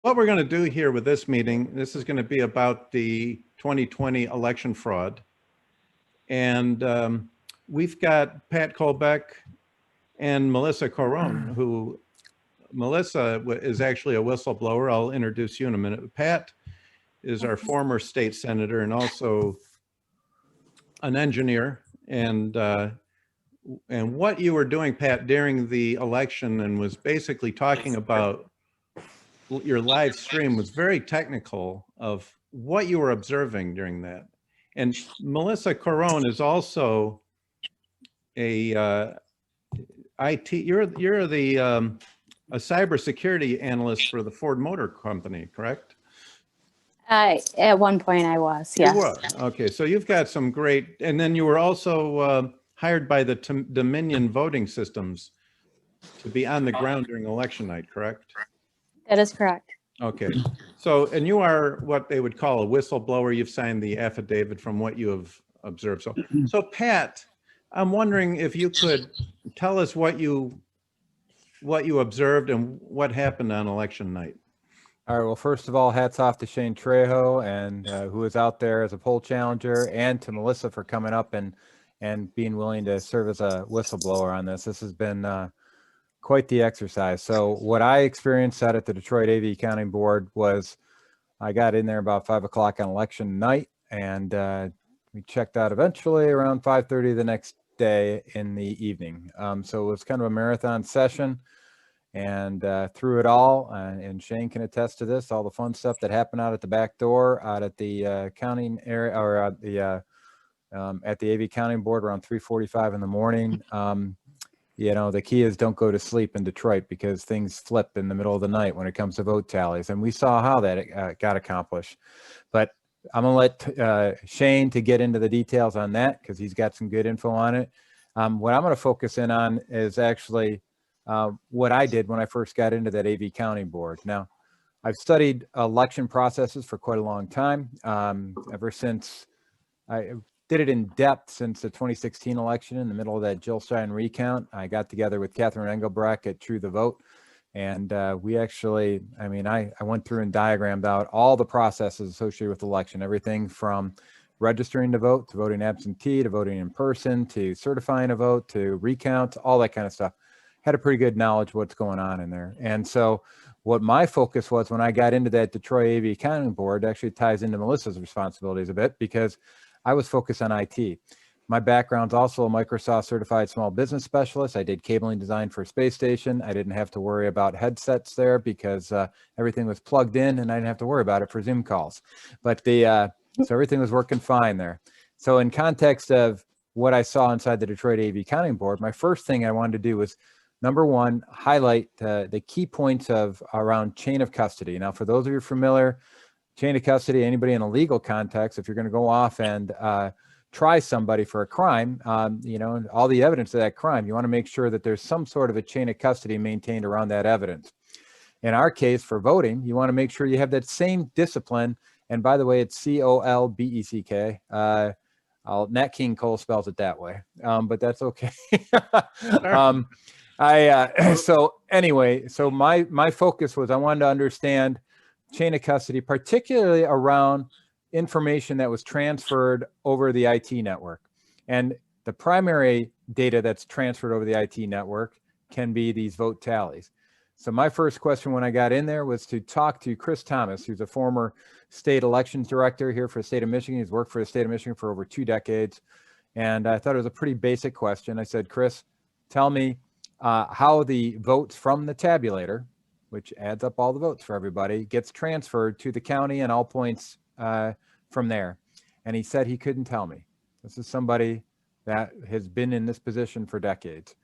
What we're going to do here with this meeting, this is going to be about the 2020 election fraud. And we've got Pat Colbeck and Melissa Coron, who Melissa is actually a whistleblower. I'll introduce you in a minute. Pat is our former state senator and also an engineer. And what you were doing, Pat, during the election and was basically talking about your live stream was very technical of what you were observing during that. And Melissa Coron is also a IT. You're the a cybersecurity analyst for the Ford Motor Company, correct? At one point I was, yes. You were. Okay, so you've got some great, and then you were also hired by the Dominion voting systems to be on the ground during election night, correct? That is correct. Okay, so, and you are what they would call a whistleblower. You've signed the affidavit from what you have observed. So Pat, I'm wondering if you could tell us what you observed and what happened on election night. All right, well, first of all, hats off to Shane Trejo and who is out there as a poll challenger, and to Melissa for coming up and being willing to serve as a whistleblower on this. This has been quite the exercise. So what I experienced out at the Detroit AV Accounting Board was I got in there about 5 o'clock on election night, and we checked out eventually around 5:30 the next day in the evening. So it was kind of a marathon session, and through it all, and Shane can attest to this, all the fun stuff that happened out at the back door, out at the accounting area, or at the AV Accounting Board around 3:45 in the morning. You know, the key is don't go to sleep in Detroit, because things flip in the middle of the night when it comes to vote tallies. And we saw how that got accomplished. But I'm going to let Shane to get into the details on that, because he's got some good info on it. What I'm going to focus in on is actually what I did when I first got into that AV Accounting Board. Now, I've studied election processes for quite a long time, ever since I did it in depth since the 2016 election in the middle of that Jill Stein recount. I got together with Catherine Engelbrecht at True the Vote. And we actually, I mean, I went through and diagrammed out all the processes associated with election, everything from registering to vote, to voting absentee, to voting in person, to certifying a vote, to recount, all that kind of stuff. Had a pretty good knowledge of what's going on in there. And so what my focus was when I got into that Detroit AV Accounting Board actually ties into Melissa's responsibilities a bit, because I was focused on IT. My background's also a Microsoft certified small business specialist. I did cabling design for a space station. I didn't have to worry about headsets there, because everything was plugged in and I didn't have to worry about it for Zoom calls. But so everything was working fine there. So in context of what I saw inside the Detroit AV Accounting Board, my first thing I wanted to do was, number one, highlight the key points around chain of custody. Now, for those of you familiar, chain of custody, anybody in a legal context, if you're going to go off and try somebody for a crime, you know, and all the evidence of that crime, you want to make sure that there's some sort of a chain of custody maintained around that evidence. In our case, for voting, you want to make sure you have that same discipline. And by the way, it's COLBECK. Nat King Cole spells it that way, but that's okay. So anyway, so my focus was I wanted to understand chain of custody, particularly around information that was transferred over the IT network. And the primary data that's transferred over the IT network can be these vote tallies. So my first question when I got in there was to talk to Chris Thomas, who's a former state elections director here for the state of Michigan. He's worked for the state of Michigan for over 2 decades. And I thought it was a pretty basic question. I said, Chris, tell me how the votes from the tabulator, which adds up all the votes for everybody, gets transferred to the county and all points from there. And he said he couldn't tell me. This is somebody that has been in this position for decades.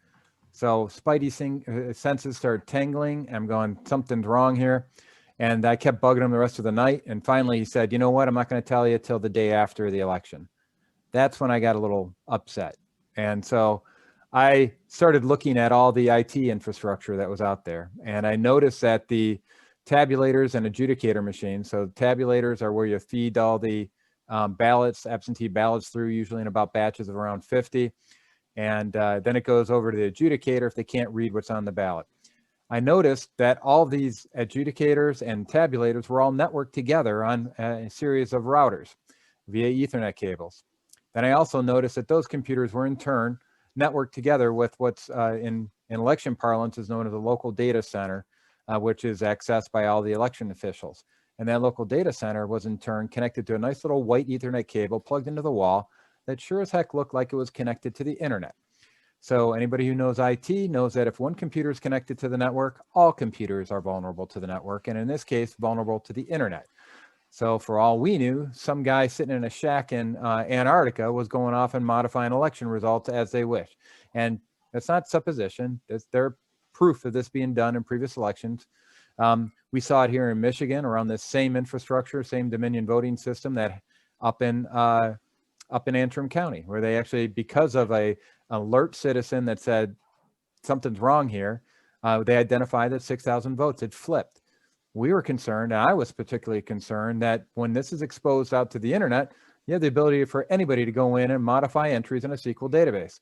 So Spidey senses started tingling. I'm going, something's wrong here. And I kept bugging him the rest of the night. And finally he said, you know what? I'm not going to tell you till the day after the election. That's when I got a little upset. And so I started looking at all the IT infrastructure that was out there. And I noticed that the tabulators and adjudicator machines, so tabulators are where you feed all the ballots, absentee ballots through, usually in about batches of around 50. And then it goes over to the adjudicator if they can't read what's on the ballot. I noticed that all these adjudicators and tabulators were all networked together on a series of routers via Ethernet cables. Then I also noticed that those computers were in turn networked together with what's in election parlance is known as a local data center, which is accessed by all the election officials. And that local data center was in turn connected to a nice little white Ethernet cable plugged into the wall that sure as heck looked like it was connected to the internet. So anybody who knows IT knows that if one computer is connected to the network, all computers are vulnerable to the network, and in this case, vulnerable to the internet. So for all we knew, some guy sitting in a shack in Antarctica was going off and modifying election results as they wish. And that's not supposition. There's proof of this being done in previous elections. We saw it here in Michigan around this same infrastructure, same Dominion voting system that up in Antrim County, where they actually, because of a alert citizen that said something's wrong here, they identified that 6,000 votes had flipped. We were concerned, and I was particularly concerned, that when this is exposed out to the internet, you have the ability for anybody to go in and modify entries in a SQL database.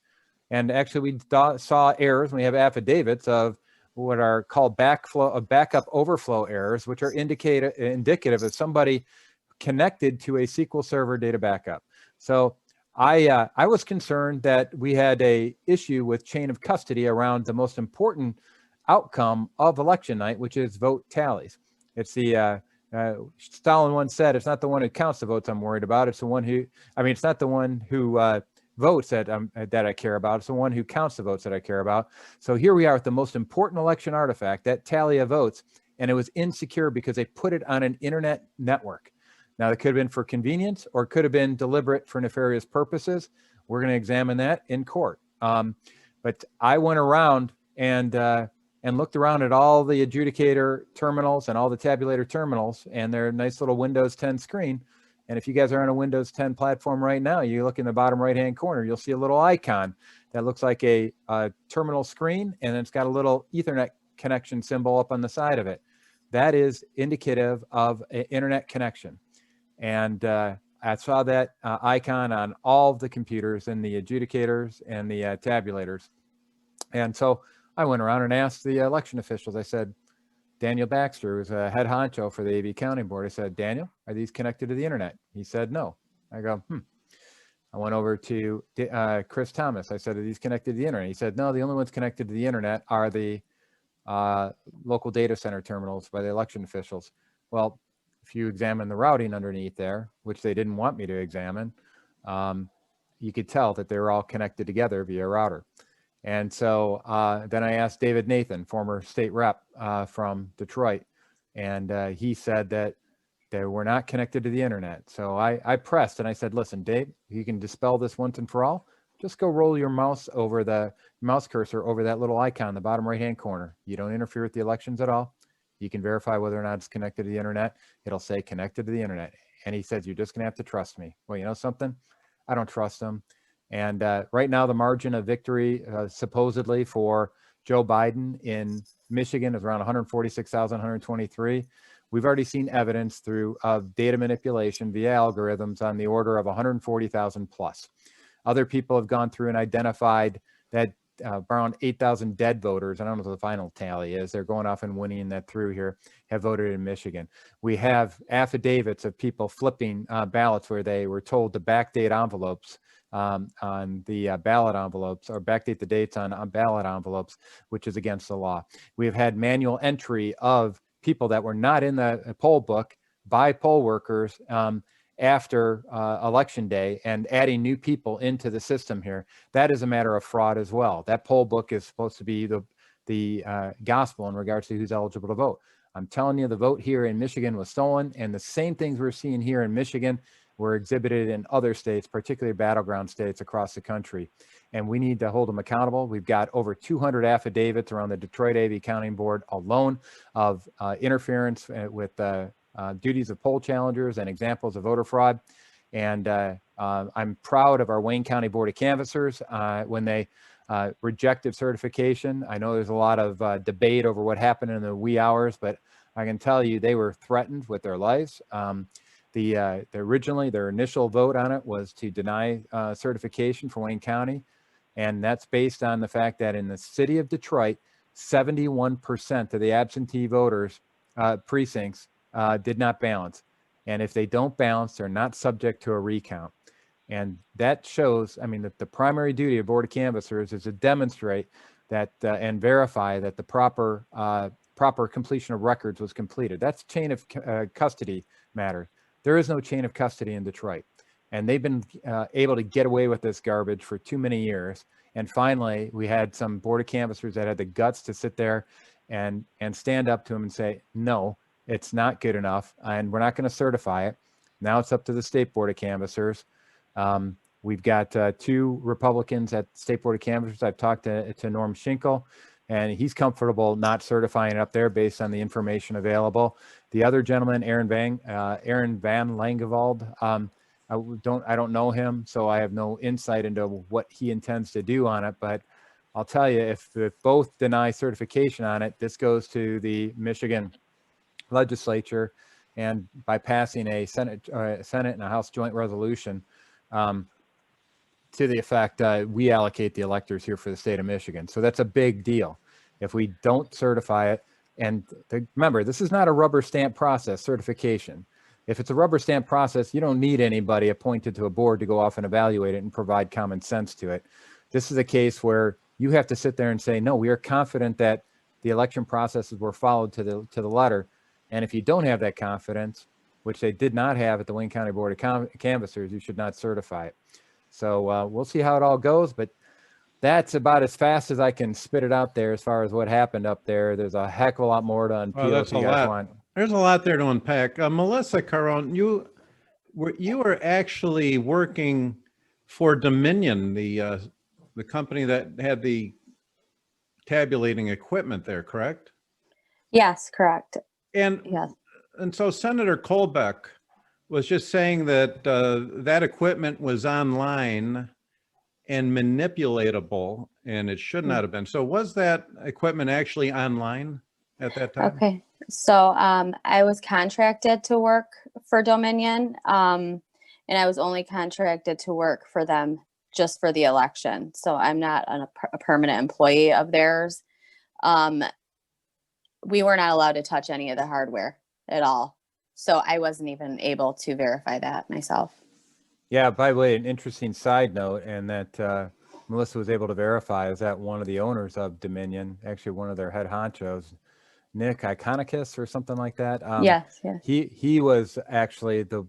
And actually, we saw errors, and we have affidavits of what are called backup overflow errors, which are indicative of somebody connected to a SQL Server data backup. So I was concerned that we had a issue with chain of custody around the most important outcome of election night, which is vote tallies. It's the Stalin once said, it's not the one who counts the votes I'm worried about. It's the one who, it's not the one who votes that I care about. It's the one who counts the votes that I care about. So here we are with the most important election artifact, that tally of votes, and it was insecure because they put it on an internet network. Now, it could have been for convenience, or it could have been deliberate for nefarious purposes. We're going to examine that in court. But I went around and looked around at all the adjudicator terminals and all the tabulator terminals and their nice little Windows 10 screen. And if you guys are on a Windows 10 platform right now, you look in the bottom right-hand corner, you'll see a little icon that looks like a terminal screen, and it's got a little Ethernet connection symbol up on the side of it. That is indicative of an internet connection. And I saw that icon on all of the computers and the adjudicators and the tabulators. And so I went around and asked the election officials. I said, Daniel Baxter, who's a head honcho for the AV County Board. I said, Daniel, are these connected to the internet? He said, no. I go, I went over to Chris Thomas. I said, are these connected to the internet? He said, no, the only ones connected to the internet are the local data center terminals by the election officials. Well, if you examine the routing underneath there, which they didn't want me to examine, you could tell that they were all connected together via router. And so then I asked David Nathan, former state rep from Detroit, and he said that they were not connected to the internet. So I pressed and I said, listen, Dave, you can dispel this once and for all. Just go roll your mouse over the mouse cursor over that little icon in the bottom right-hand corner. You don't interfere with the elections at all. You can verify whether or not it's connected to the internet. It'll say connected to the internet. And he said, you're just gonna have to trust me. Well, you know something? I don't trust them. And right now, the margin of victory supposedly for Joe Biden in Michigan is around 146,123. We've already seen evidence through data manipulation via algorithms on the order of 140,000 plus. Other people have gone through and identified that around 8,000 dead voters, I don't know what the final tally is, they're going off and winning that through here, have voted in Michigan. We have affidavits of people flipping ballots where they were told to backdate envelopes on the ballot envelopes, or backdate the dates on ballot envelopes, which is against the law. We've had manual entry of people that were not in the poll book by poll workers after election day and adding new people into the system here. That is a matter of fraud as well. That poll book is supposed to be the gospel in regards to who's eligible to vote. I'm telling you, the vote here in Michigan was stolen, and the same things we're seeing here in Michigan were exhibited in other states, particularly battleground states across the country. And we need to hold them accountable. We've got over 200 affidavits around the Detroit AV Counting Board alone of interference with duties of poll challengers and examples of voter fraud. And I'm proud of our Wayne County Board of Canvassers when they rejected certification. I know there's a lot of debate over what happened in the wee hours, but I can tell you they were threatened with their lives. Originally, their initial vote on it was to deny certification for Wayne County. And that's based on the fact that in the city of Detroit, 71% of the absentee voters precincts did not balance. And if they don't balance, they're not subject to a recount. And that shows, I mean, that the primary duty of Board of Canvassers is to demonstrate that and verify that the proper completion of records was completed. That's chain of custody matter. There is no chain of custody in Detroit. And they've been able to get away with this garbage for too many years. And finally, we had some Board of Canvassers that had the guts to sit there and stand up to them and say, no, it's not good enough, and we're not going to certify it. Now it's up to the State Board of Canvassers. We've got 2 Republicans at the State Board of Canvassers. I've talked to Norm Schinkel, and he's comfortable not certifying it up there based on the information available. The other gentleman, Aaron Van Langeveld, I don't know him, so I have no insight into what he intends to do on it. But I'll tell you, if both deny certification on it, this goes to the Michigan legislature, and by passing a Senate and a House joint resolution to the effect we allocate the electors here for the state of Michigan. So that's a big deal. If we don't certify it, and remember, this is not a rubber stamp process, certification. If it's a rubber stamp process, you don't need anybody appointed to a board to go off and evaluate it and provide common sense to it. This is a case where you have to sit there and say, no, we are confident that the election processes were followed to the letter. And if you don't have that confidence, which they did not have at the Wayne County Board of Canvassers, you should not certify it. So we'll see how it all goes, but that's about as fast as I can spit it out there as far as what happened up there. There's a heck of a lot more to unpeel. That's if you guys want. There's a lot there to unpack. Melissa Caron, you were actually working for Dominion, the company that had the tabulating equipment there, correct? Yes, correct. And Yes. And so Senator Colbeck was just saying that that equipment was online and manipulatable, and it should not have been. So was that equipment actually online at that time? Okay. So I was contracted to work for Dominion, and I was only contracted to work for them just for the election. So I'm not a permanent employee of theirs. We were not allowed to touch any of the hardware at all. So I wasn't even able to verify that myself. Yeah, by the way, an interesting side note, and that Melissa was able to verify, is that one of the owners of Dominion, actually one of their head honchos, Nick Iconicus or something like that. Yes, yes. He was actually the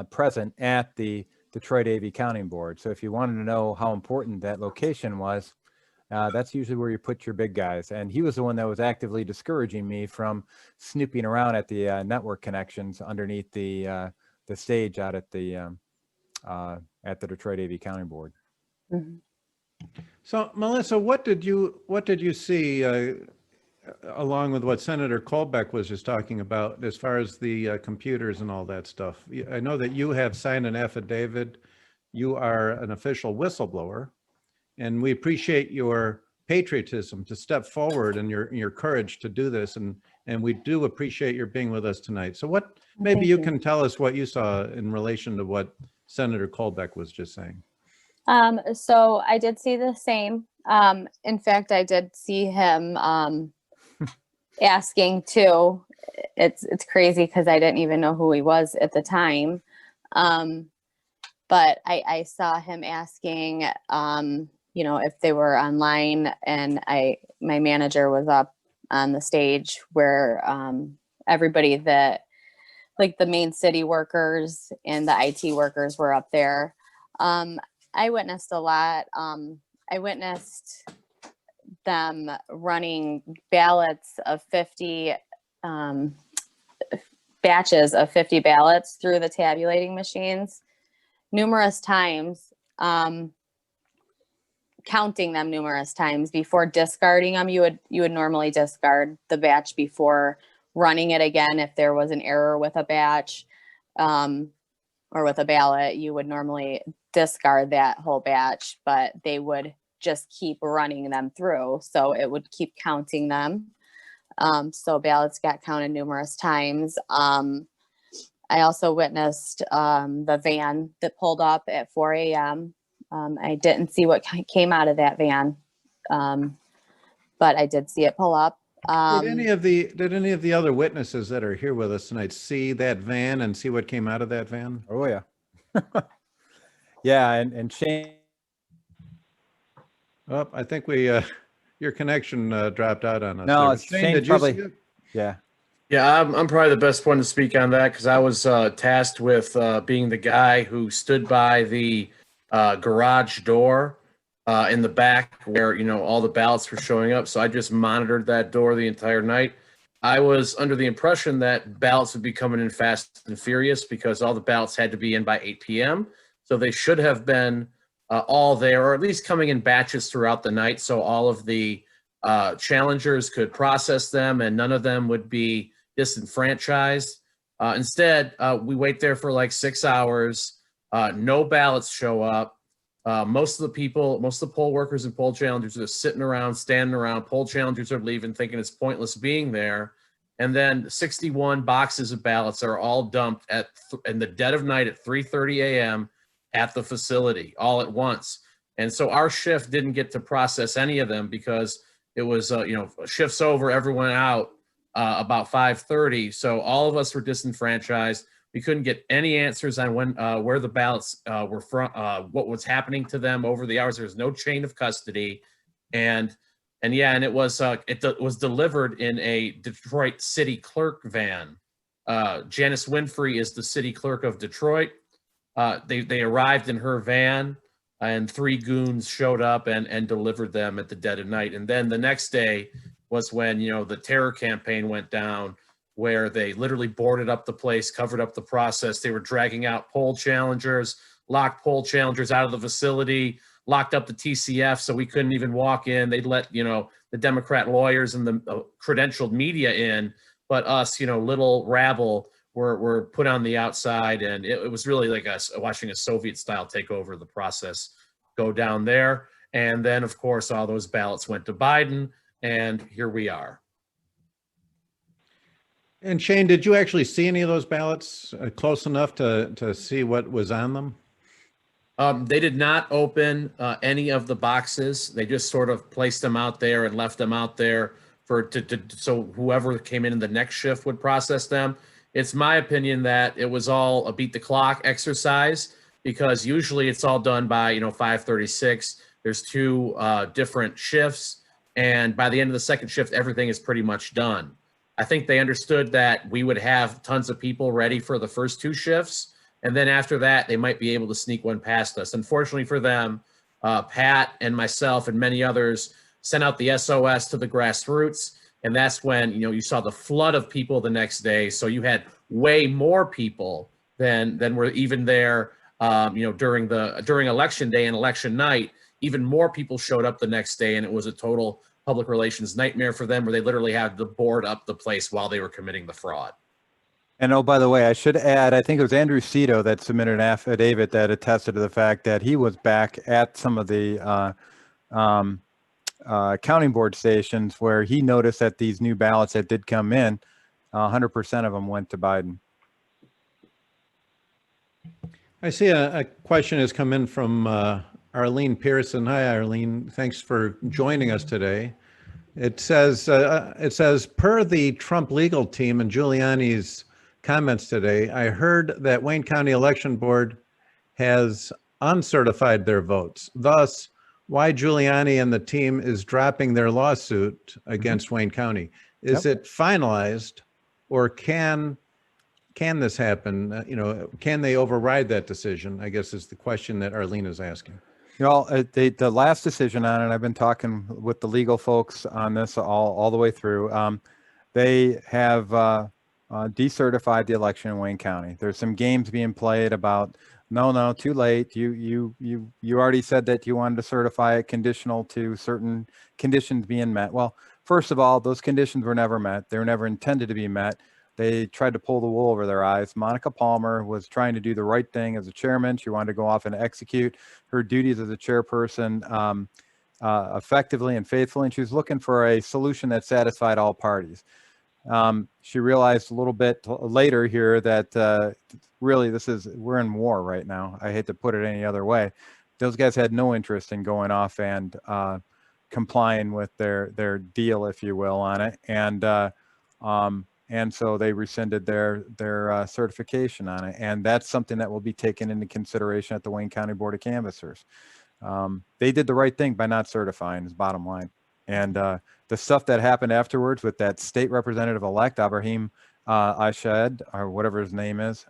present at the Detroit AV Counting Board. So if you wanted to know how important that location was, that's usually where you put your big guys. And he was the one that was actively discouraging me from snooping around at the network connections underneath the stage out at the Detroit AV Counting Board. Mm-hmm. So Melissa, what did you see along with what Senator Colbeck was just talking about as far as the computers and all that stuff? I know that you have signed an affidavit. You are an official whistleblower, and we appreciate your patriotism to step forward and your courage to do this. And we do appreciate your being with us tonight. So what, maybe you can tell us what you saw in relation to what Senator Colbeck was just saying. So I did see the same. In fact, I did see him asking too. It's crazy because I didn't even know who he was at the time. But I saw him asking, if they were online, and my manager was up on the stage where everybody that, like the main city workers and the IT workers, were up there. I witnessed a lot. I witnessed them running ballots of 50 batches of 50 ballots through the tabulating machines numerous times, counting them numerous times before discarding them. You would normally discard the batch before running it again. If there was an error with a batch or with a ballot, you would normally discard that whole batch, but they would just keep running them through. So it would keep counting them. So ballots got counted numerous times. I also witnessed the van that pulled up at 4 a.m. I didn't see what came out of that van. but I did see it pull up. Did any of the other witnesses that are here with us tonight see that van and see what came out of that van? Oh, yeah. Yeah, and Shane, Oh, I think we, your connection dropped out on us. No, there. it's Shane, Shane did you probably- see it? yeah. Yeah, I'm probably the best one to speak on that because I was tasked with being the guy who stood by the garage door in the back where, all the ballots were showing up. So I just monitored that door the entire night. I was under the impression that ballots would be coming in fast and furious because all the ballots had to be in by 8 p.m. So they should have been all there, or at least coming in batches throughout the night. So all of the challengers could process them and none of them would be disenfranchised. Instead, we wait there for like 6 hours. No ballots show up. Most of the poll workers and poll challengers are sitting around, standing around. Poll challengers are leaving, thinking it's pointless being there. And then 61 boxes of ballots are all dumped in the dead of night at 3:30 a.m. at the facility all at once. And so our shift didn't get to process any of them because it was, shifts over, everyone out about 5:30. So all of us were disenfranchised. We couldn't get any answers on where the ballots were from, what was happening to them over the hours. There was no chain of custody, and it was delivered in a Detroit city clerk van. Janice Winfrey is the city clerk of Detroit. They arrived in her van, and 3 goons showed up and delivered them at the dead of night. And then the next day was when the terror campaign went down, where they literally boarded up the place, covered up the process. They were dragging out poll challengers, locked poll challengers out of the facility, locked up the TCF so we couldn't even walk in. They'd let, the Democrat lawyers and the credentialed media in, but us, little rabble were put on the outside. And it was really like us watching a Soviet style take over the process go down there. And then, of course, all those ballots went to Biden, and here we are. And Shane, did you actually see any of those ballots close enough to see what was on them? They did not open any of the boxes. They just sort of placed them out there and left them out there so whoever came in the next shift would process them. It's my opinion that it was all a beat the clock exercise because usually it's all done by 5:36. There's 2 different shifts, and by the end of the second shift, everything is pretty much done. I think they understood that we would have tons of people ready for the first 2 shifts. And then after that, they might be able to sneak one past us. Unfortunately for them, Pat and myself and many others sent out the SOS to the grassroots. And that's when, you saw the flood of people the next day. So you had way more people than were even there, during election day and election night. Even more people showed up the next day, and it was a total public relations nightmare for them where they literally had to board up the place while they were committing the fraud. And oh, by the way, I should add, I think it was Andrew Cito that submitted an affidavit that attested to the fact that he was back at some of the counting board stations where he noticed that these new ballots that did come in, 100% of them went to Biden. I see a question has come in from Arlene Pearson. Hi, Arlene. Thanks for joining us today. It says, per the Trump legal team and Giuliani's comments today, I heard that Wayne County Election Board has uncertified their votes. Thus, why Giuliani and the team is dropping their lawsuit against Wayne County. Is it finalized, or can this happen? Can they override that decision? I guess is the question that Arlene is asking. Well, the last decision on it, I've been talking with the legal folks on this all the way through. They have decertified the election in Wayne County. There's some games being played about, no, too late. You already said that you wanted to certify it conditional to certain conditions being met. Well, first of all, those conditions were never met. They were never intended to be met. They tried to pull the wool over their eyes. Monica Palmer was trying to do the right thing as a chairman. She wanted to go off and execute her duties as a chairperson effectively and faithfully. And she was looking for a solution that satisfied all parties. She realized a little bit later here that really we're in war right now. I hate to put it any other way. Those guys had no interest in going off and complying with their deal, if you will, on it. And so they rescinded their certification on it. And that's something that will be taken into consideration at the Wayne County Board of Canvassers. They did the right thing by not certifying, is bottom line. And the stuff that happened afterwards with that state representative-elect, Ibrahim Ashed, or whatever his name is,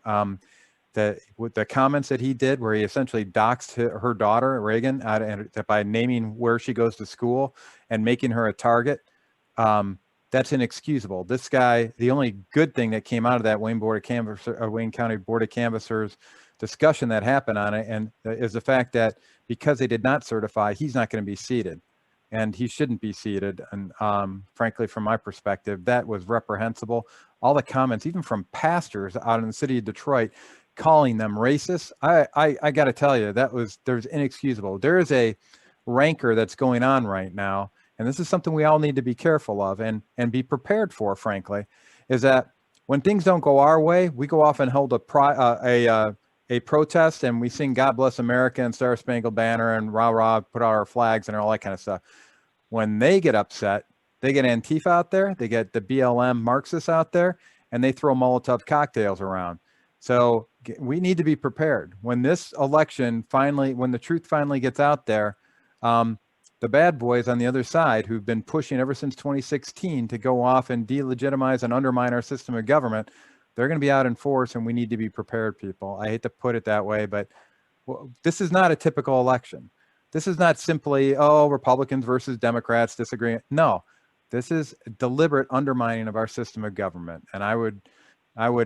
with the comments that he did, where he essentially doxed her daughter, Reagan, by naming where she goes to school and making her a target, that's inexcusable. This guy, the only good thing that came out of that Wayne County Board of Canvassers discussion that happened on it, and is the fact that because they did not certify, he's not going to be seated, and he shouldn't be seated. And frankly, from my perspective, that was reprehensible. All the comments, even from pastors out in the city of Detroit, calling them racist, I got to tell you, there's inexcusable. There is a rancor that's going on right now, and this is something we all need to be careful of and be prepared for, frankly, is that when things don't go our way, we go off and hold a protest, and we sing God Bless America and Star Spangled Banner and rah rah, put out our flags and all that kind of stuff. When they get upset, they get Antifa out there, they get the BLM Marxists out there, and they throw Molotov cocktails around. So we need to be prepared. When this election when the truth finally gets out there, the bad boys on the other side, who've been pushing ever since 2016 to go off and delegitimize and undermine our system of government, they're going to be out in force, and we need to be prepared, people. I hate to put it that way, but this is not a typical election. This is not simply, Republicans versus Democrats disagreeing. No, this is deliberate undermining of our system of government. And I would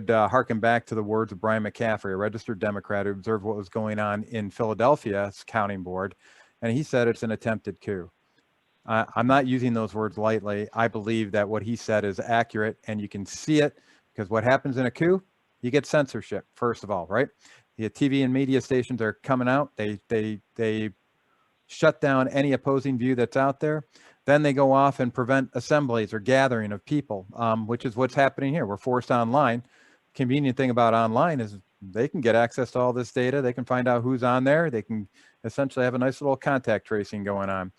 hearken back to the words of Brian McCaffrey, a registered Democrat who observed what was going on in Philadelphia's counting board, and he said it's an attempted coup. I'm not using those words lightly. I believe that what he said is accurate, and you can see it, because what happens in a coup, you get censorship, first of all, right? The TV and media stations are coming out. They shut down any opposing view that's out there. Then they go off and prevent assemblies or gathering of people, which is what's happening here. We're forced online. Convenient thing about online is they can get access to all this data. They can find out who's on there. They can essentially have a nice little contact tracing going on.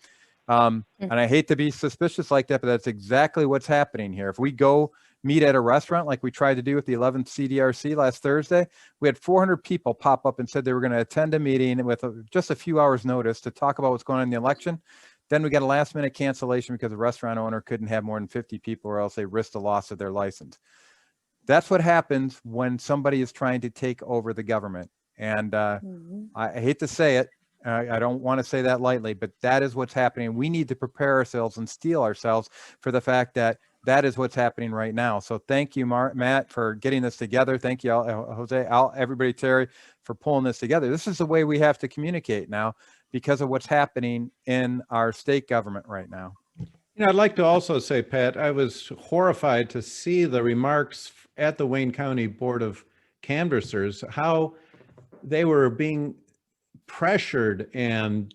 And I hate to be suspicious like that, but that's exactly what's happening here. If we go meet at a restaurant like we tried to do with the 11th CDRC last Thursday, we had 400 people pop up and said they were going to attend a meeting with just a few hours notice to talk about what's going on in the election. Then we got a last minute cancellation because the restaurant owner couldn't have more than 50 people, or else they risked the loss of their license. That's what happens when somebody is trying to take over the government. And I hate to say it, I don't want to say that lightly, but that is what's happening. We need to prepare ourselves and steel ourselves for the fact that that is what's happening right now. So thank you, Matt, for getting this together. Thank you, Jose, everybody, Terry, for pulling this together. This is the way we have to communicate now because of what's happening in our state government right now. I'd like to also say, Pat, I was horrified to see the remarks at the Wayne County Board of Canvassers, how they were being pressured and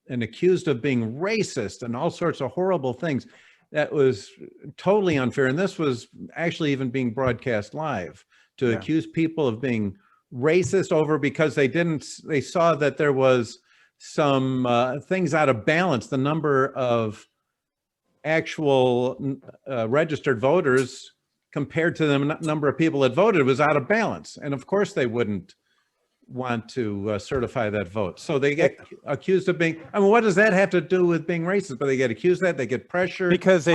accused of being racist and all sorts of horrible things. That was totally unfair. And this was actually even being broadcast live to accuse people of being racist over because they saw that there was some things out of balance. The number of actual registered voters compared to the number of people that voted was out of balance. And of course they wouldn't want to certify that vote. So they get accused of being, what does that have to do with being racist? But they get accused of that, they get pressured because they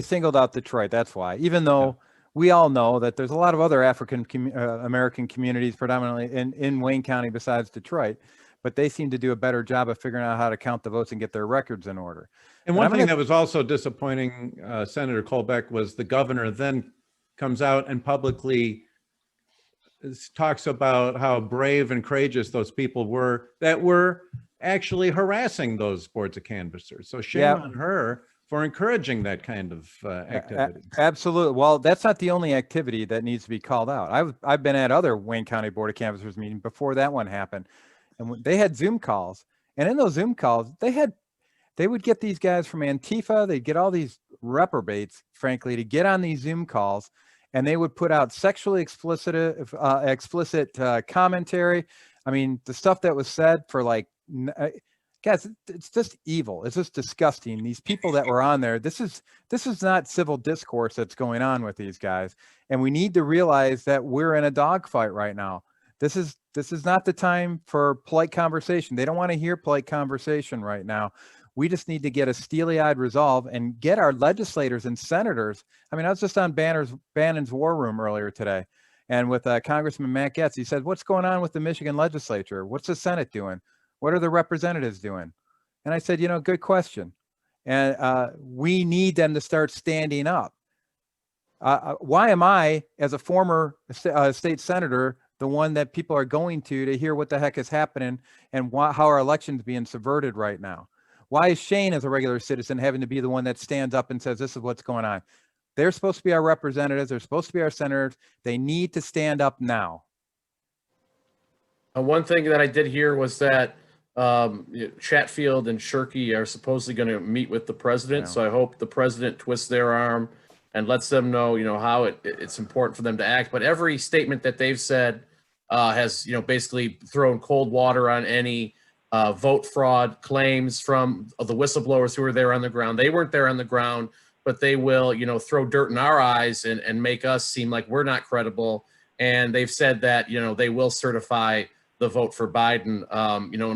singled out Detroit. That's why, even though we all know that there's a lot of other African American communities predominantly in Wayne County besides Detroit, but they seem to do a better job of figuring out how to count the votes and get their records in order. And one thing that was also disappointing, Senator Colbeck, was the governor then comes out and publicly talks about how brave and courageous those people were that were actually harassing those boards of canvassers. So shame on her for encouraging that kind of activity. Absolutely. Well, that's not the only activity that needs to be called out. I've been at other Wayne County Board of Canvassers meetings before that one happened, and they had Zoom calls. And in those Zoom calls, they would get these guys from Antifa. They'd get all these reprobates, frankly, to get on these Zoom calls. And they would put out sexually explicit commentary. I mean, the stuff that was said for like, guys, it's just evil. It's just disgusting. These people that were on there, this is not civil discourse that's going on with these guys. And we need to realize that we're in a dogfight right now. This is not the time for polite conversation. They don't want to hear polite conversation right now. We just need to get a steely-eyed resolve and get our legislators and senators. I mean, I was just on Bannon's War Room earlier today, and with Congressman Matt Gaetz, he said, what's going on with the Michigan legislature? What's the Senate doing? What are the representatives doing? And I said, good question. And we need them to start standing up. Why am I, as a former state senator, the one that people are going to hear what the heck is happening and how our election's being subverted right now? Why is Shane, as a regular citizen, having to be the one that stands up and says, this is what's going on? They're supposed to be our representatives. They're supposed to be our senators. They need to stand up now. One thing that I did hear was that Chatfield and Shirkey are supposedly going to meet with the president. Yeah. So I hope the president twists their arm and lets them know, how it's important for them to act. But every statement that they've said has, basically thrown cold water on any vote fraud claims from the whistleblowers who were there on the ground. They weren't there on the ground, but they will, throw dirt in our eyes and make us seem like we're not credible. And they've said that, they will certify the vote for Biden.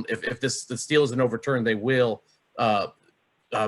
If this deal isn't overturned, they will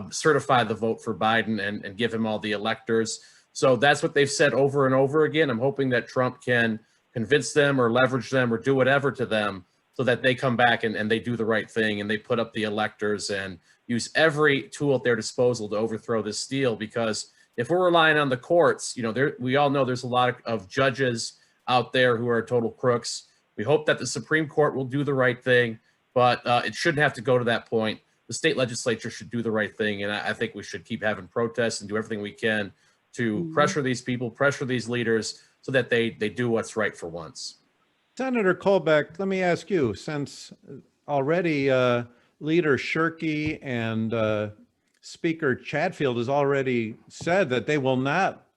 certify the vote for Biden and give him all the electors. So that's what they've said over and over again. I'm hoping that Trump can convince them or leverage them or do whatever to them so that they come back and they do the right thing and they put up the electors and use every tool at their disposal to overthrow this deal. Because if we're relying on the courts, we all know there's a lot of judges out there who are total crooks. We hope that the Supreme Court will do the right thing, but it shouldn't have to go to that point. The state legislature should do the right thing, and I think we should keep having protests and do everything we can to pressure these people, pressure these leaders, so that they do what's right for once. Senator Colbeck, let me ask you, since already Leader Shirkey and Speaker Chatfield has already said that they will not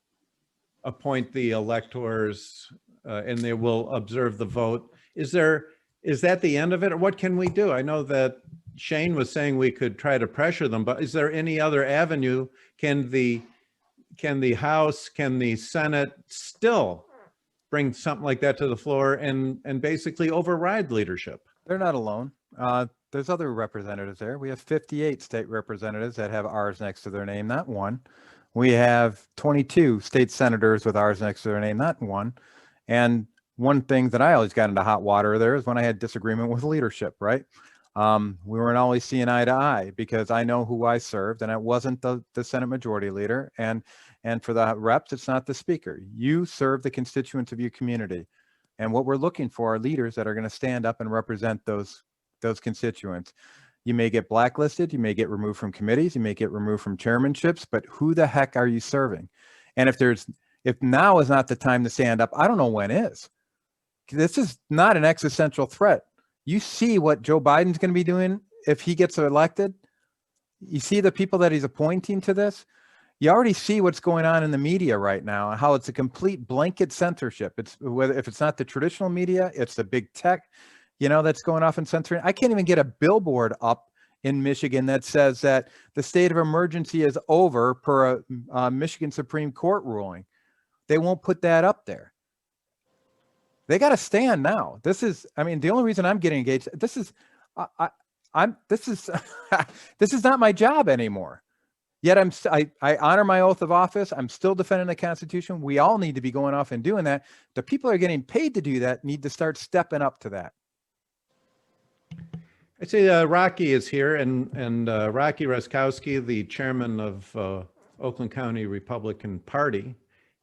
appoint the electors and they will observe the vote. Is that the end of it, or what can we do? I know that Shane was saying we could try to pressure them, but is there any other avenue? Can the House, can the Senate still bring something like that to the floor and basically override leadership? They're not alone. There's other representatives there. We have 58 state representatives that have R's next to their name, not one. We have 22 state senators with R's next to their name, not one. And one thing that I always got into hot water there is when I had disagreement with leadership, right? We weren't always seeing eye to eye because I know who I served, and it wasn't the Senate Majority Leader. And for the reps, it's not the Speaker. You serve the constituents of your community. And what we're looking for are leaders that are going to stand up and represent those constituents. You may get blacklisted, you may get removed from committees, you may get removed from chairmanships, but who the heck are you serving? And if now is not the time to stand up, I don't know when is. This is not an existential threat. You see what Joe Biden's going to be doing if he gets elected. You see the people that he's appointing to this. You already see what's going on in the media right now, how it's a complete blanket censorship. It's if it's not the traditional media, it's the big tech, that's going off and censoring. I can't even get a billboard up in Michigan that says that the state of emergency is over per a Michigan Supreme Court ruling. They won't put that up there. They got to stand now. This is the only reason I'm getting engaged. This is not my job anymore. Yet I honor my oath of office. I'm still defending the Constitution. We all need to be going off and doing that. The people that are getting paid to do that need to start stepping up to that. I see Rocky is here, and Rocky Raskowski, the chairman of Oakland County Republican Party.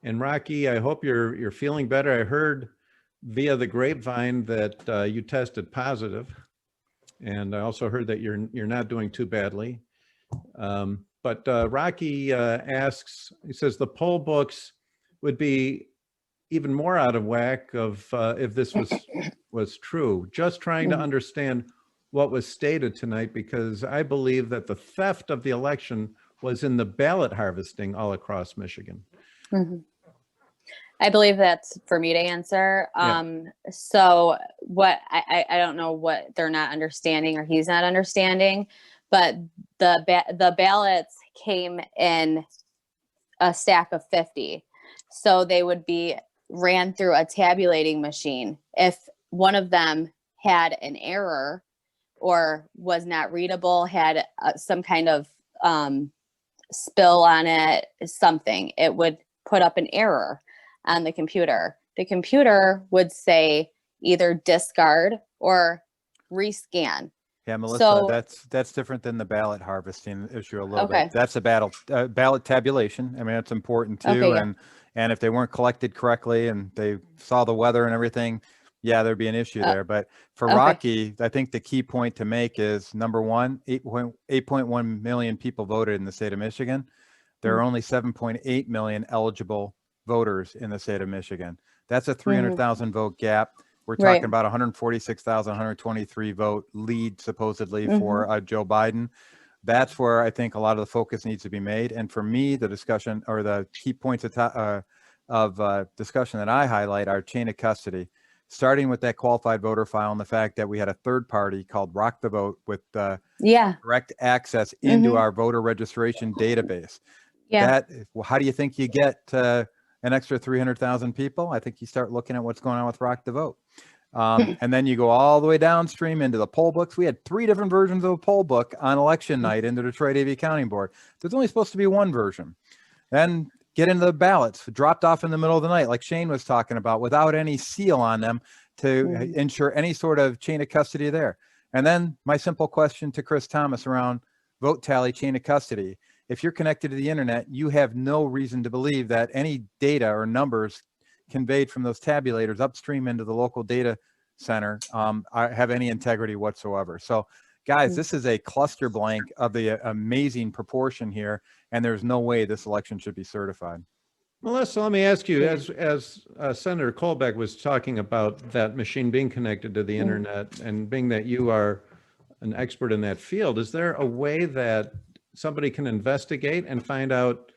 And Rocky, I hope you're feeling better. I heard via the grapevine that you tested positive, and I also heard that you're not doing too badly. But Rocky asks, he says the poll books would be even more out of whack if this was true. Just trying to understand what was stated tonight, because I believe that the theft of the election was in the ballot harvesting all across Michigan. Mm-hmm. I believe that's for me to answer. Yeah. So what I don't know what they're not understanding or he's not understanding, but the ballots came in a stack of 50. So they would be ran through a tabulating machine. If one of them had an error or was not readable, had some kind of spill on it, something, it would put up an error on the computer. The computer would say either discard or rescan. Yeah, Melissa, So, that's different than the ballot harvesting issue a little okay. bit. That's a ballot tabulation. I mean, it's important too. Okay, yeah. And if they weren't collected correctly and they saw the weather and everything, yeah, there'd be an issue there. But for okay. Rocky, I think the key point to make is number one, 8.1 million people voted in the state of Michigan. There are only 7.8 million eligible voters in the state of Michigan. That's a 300,000 vote gap. We're talking Right. about 146,123 vote lead supposedly for Joe Biden. That's where I think a lot of the focus needs to be made. And for me, the discussion or the key points of discussion that I highlight are chain of custody, starting with that qualified voter file and the fact that we had a third party called Rock the Vote with Yeah. direct access into our voter registration database. Yeah. How do you think you get an extra 300,000 people? I think you start looking at what's going on with Rock the Vote. And then you go all the way downstream into the poll books. We had 3 different versions of a poll book on election night in the Detroit AV County Board. There's only supposed to be one version. Then get into the ballots, dropped off in the middle of the night, like Shane was talking about, without any seal on them to ensure any sort of chain of custody there. And then my simple question to Chris Thomas around vote tally chain of custody. If you're connected to the internet, you have no reason to believe that any data or numbers conveyed from those tabulators upstream into the local data center have any integrity whatsoever. So guys, this is a cluster blank of the amazing proportion here, and there's no way this election should be certified. Melissa, let me ask you, as Senator Colbeck was talking about that machine being connected to the internet, and being that you are an expert in that field, is there a way that somebody can investigate and find out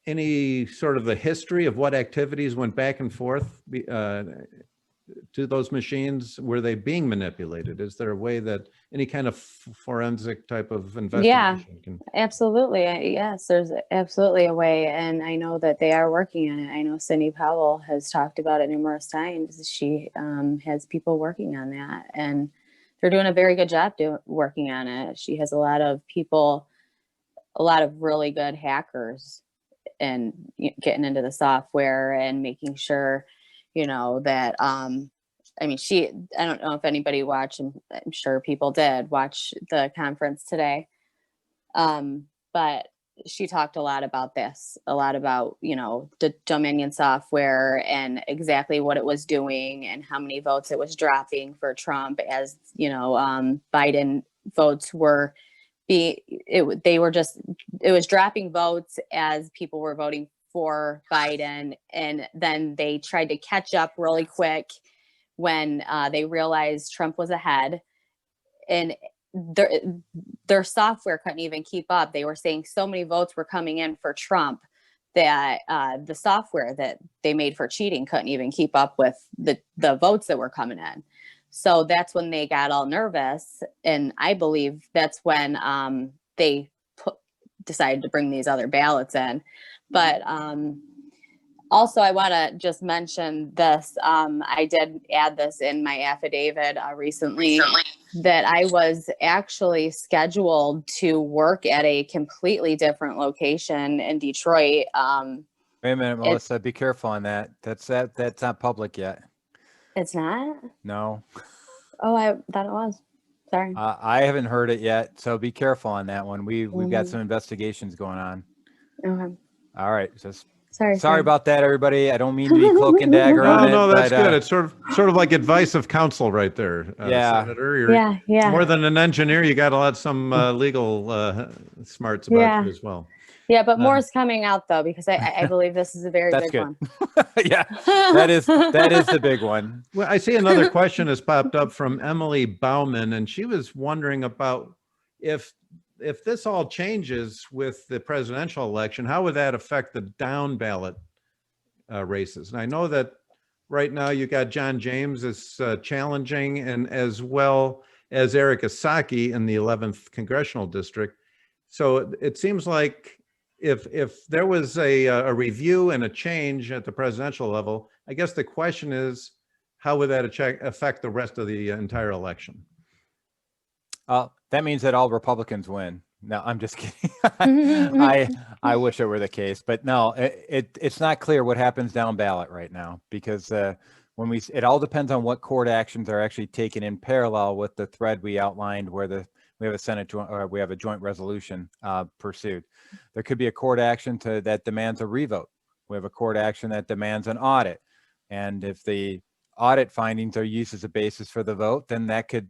any sort of the history of what activities went back and forth to those machines? Were they being manipulated? Is there a way that any kind of forensic type of investigation can? Absolutely. Yes, there's absolutely a way. And I know that they are working on it. I know Cindy Powell has talked about it numerous times. She has people working on that, and they're doing a very good job working on it. She has a lot of people, a lot of really good hackers, and getting into the software and making sure, that, I mean, I don't know if anybody watched, and I'm sure people did watch the conference today. But she talked a lot about this, a lot about, the Dominion software and exactly what it was doing and how many votes it was dropping for Trump, as, Biden votes were it was dropping votes as people were voting for Biden. And then they tried to catch up really quick when they realized Trump was ahead, and their software couldn't even keep up. They were saying so many votes were coming in for Trump that the software that they made for cheating couldn't even keep up with the votes that were coming in. So that's when they got all nervous. And I believe that's when they decided to bring these other ballots in. But also, I want to just mention this. I did add this in my affidavit recently, that I was actually scheduled to work at a completely different location in Detroit. Wait a minute, Melissa, be careful on that. That's not public yet. It's not? No. Oh, I thought it was. Sorry. I haven't heard it yet, so be careful on that one. We've got some investigations going on. Okay. All right, just Sorry about that, everybody. I don't mean to be cloak and dagger on it. No, that's but, good. It's sort of like advice of counsel right there, Yeah. Senator. You're more than an engineer. You got some legal smarts about you as well. Yeah, but more is coming out though, because I believe this is a very big one. Yeah, that is the big one. Well, I see another question has popped up from Emily Bauman, and she was wondering about if this all changes with the presidential election, how would that affect the down ballot races. And I know that right now you got John James is challenging, and as well as Eric Asaki in the 11th Congressional District. So it seems like if there was a review and a change at the presidential level, I guess the question is, how would that affect the rest of the entire election? That means that all Republicans win. No, I'm just kidding. I wish it were the case, but no, it's not clear what happens down ballot right now, because it all depends on what court actions are actually taken in parallel with the thread we outlined, where we have a Senate joint, or we have a joint resolution pursued. There could be a court action that demands a revote. We have a court action that demands an audit, and if the audit findings are used as a basis for the vote, then that could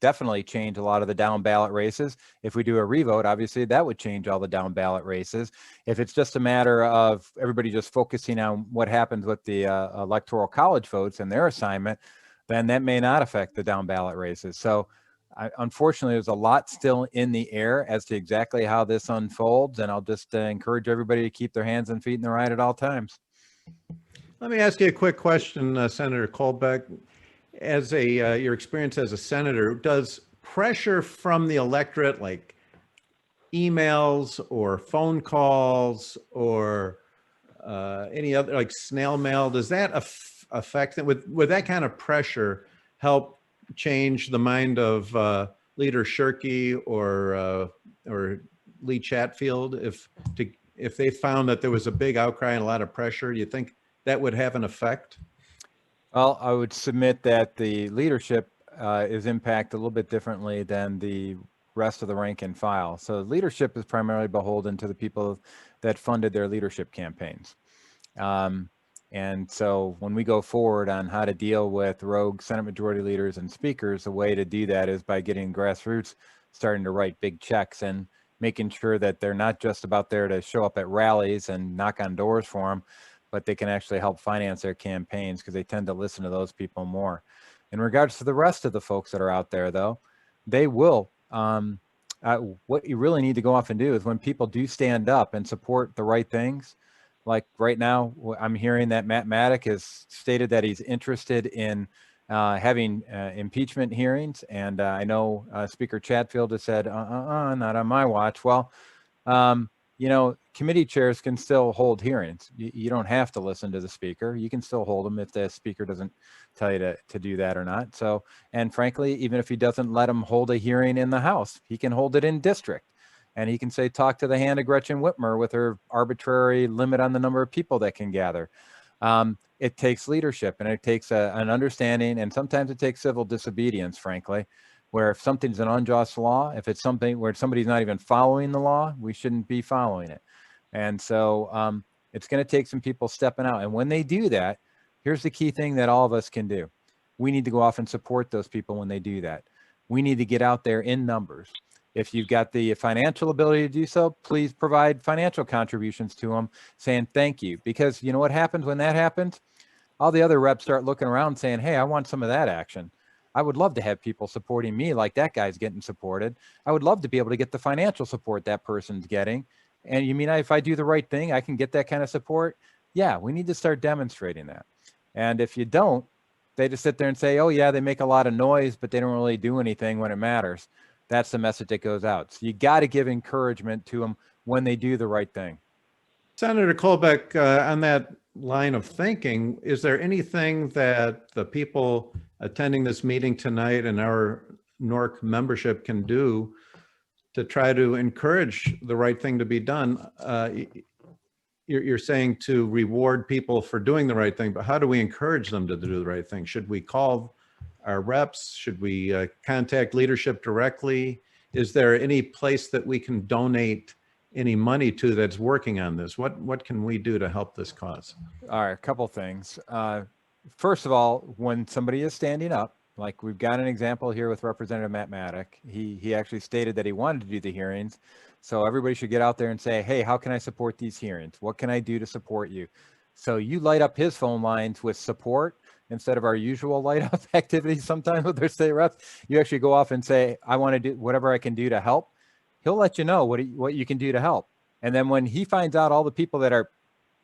definitely change a lot of the down ballot races. If we do a revote, obviously that would change all the down ballot races. If it's just a matter of everybody just focusing on what happens with the electoral college votes and their assignment, then that may not affect the down ballot races. So unfortunately, there's a lot still in the air as to exactly how this unfolds. And I'll just encourage everybody to keep their hands and feet in the right at all times. Let me ask you a quick question, Senator Colbeck. As your experience as a senator, does pressure from the electorate, like emails or phone calls or any other, like snail mail, does that affect it? Would that kind of pressure help change the mind of Leader Shirkey or Lee Chatfield if they found that there was a big outcry and a lot of pressure? Do you think that would have an effect? Well, I would submit that the leadership is impacted a little bit differently than the rest of the rank and file. So leadership is primarily beholden to the people that funded their leadership campaigns. And so when we go forward on how to deal with rogue Senate Majority Leaders and speakers, the way to do that is by getting grassroots starting to write big checks and making sure that they're not just about there to show up at rallies and knock on doors for them, but they can actually help finance their campaigns, because they tend to listen to those people more. In regards to the rest of the folks that are out there, though, they will. What you really need to go off and do is when people do stand up and support the right things, like right now, I'm hearing that Matt Maddock has stated that he's interested in having impeachment hearings. And I know Speaker Chatfield has said, not on my watch. Well, you know, committee chairs can still hold hearings. You don't have to listen to the speaker. You can still hold them if the speaker doesn't tell you to do that or not. So, and frankly, even if he doesn't let them hold a hearing in the House, he can hold it in district. And he can say, talk to the hand of Gretchen Whitmer with her arbitrary limit on the number of people that can gather. It takes leadership, and it takes an understanding, and sometimes it takes civil disobedience, frankly, where if something's an unjust law, if it's something where somebody's not even following the law, we shouldn't be following it. And so it's going to take some people stepping out. And when they do that, here's the key thing that all of us can do. We need to go off and support those people when they do that. We need to get out there in numbers. If you've got the financial ability to do so, please provide financial contributions to them saying thank you. Because you know what happens when that happens? All the other reps start looking around saying, hey, I want some of that action. I would love to have people supporting me like that guy's getting supported. I would love to be able to get the financial support that person's getting. And you mean if I do the right thing, I can get that kind of support? Yeah, we need to start demonstrating that. And if you don't, they just sit there and say, oh yeah, they make a lot of noise, but they don't really do anything when it matters. That's the message that goes out. So you got to give encouragement to them when they do the right thing. Senator Colbeck, on that line of thinking, is there anything that the people attending this meeting tonight and our NORC membership can do to try to encourage the right thing to be done? You're saying to reward people for doing the right thing, but how do we encourage them to do the right thing? Should we call our reps? Should we contact leadership directly? Is there any place that we can donate any money to that's working on this? What can we do to help this cause? All right, a couple things. First of all, when somebody is standing up, like we've got an example here with Representative Matt Maddock, he actually stated that he wanted to do the hearings. So everybody should get out there and say, hey, how can I support these hearings? What can I do to support you? So you light up his phone lines with support instead of our usual light up activities sometimes with their state reps. You actually go off and say, I want to do whatever I can do to help. He'll let you know what you can do to help. And then when he finds out all the people that are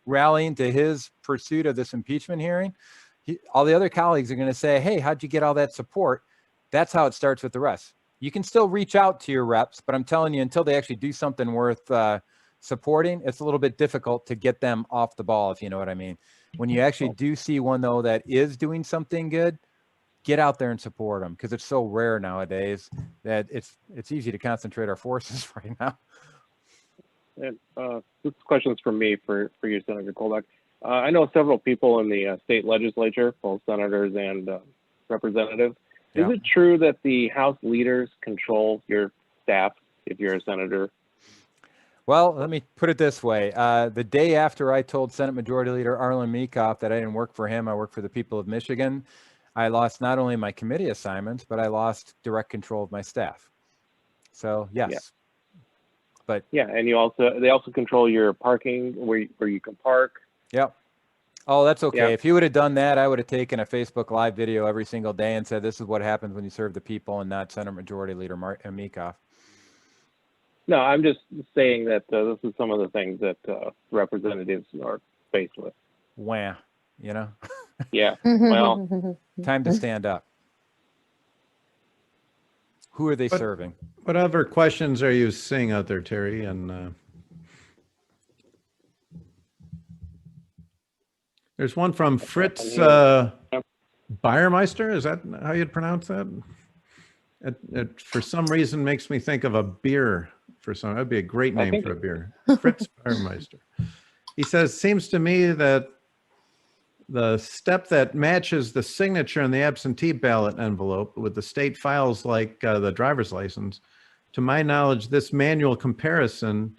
rallying to his pursuit of this impeachment hearing, all the other colleagues are going to say, hey, how'd you get all that support? That's how it starts with the rest. You can still reach out to your reps, but I'm telling you, until they actually do something worth supporting, it's a little bit difficult to get them off the ball, if you know what I mean. When you actually do see one, though, that is doing something good, get out there and support them, because it's so rare nowadays that it's easy to concentrate our forces right now. And this question is for me, for you, Senator Kolbeck. I know several people in the state legislature, both senators and representatives. Yeah. Is it true that the House leaders control your staff if you're a senator? Well, let me put it this way. The day after I told Senate Majority Leader Arlen Meekoff that I didn't work for him, I work for the people of Michigan, I lost not only my committee assignments, but I lost direct control of my staff. So, yes. Yeah. But yeah, and they also control your parking, where you can park. Yep. Oh, that's okay. Yeah. If you would have done that, I would have taken a Facebook Live video every single day and said, this is what happens when you serve the people and not Senate Majority Leader Meekoff. No, I'm just saying that this is some of the things that representatives are faced with. Wah, you know? Yeah, well, Time to stand up. Who are they serving? What other questions are you seeing out there, Terry? And there's one from Fritz Bayermeister. Is that how you'd pronounce that? It for some reason makes me think of a beer. That'd be a great name for a beer. Fritz Bayermeister. He says, seems to me that the step that matches the signature in the absentee ballot envelope with the state files like the driver's license, to my knowledge, this manual comparison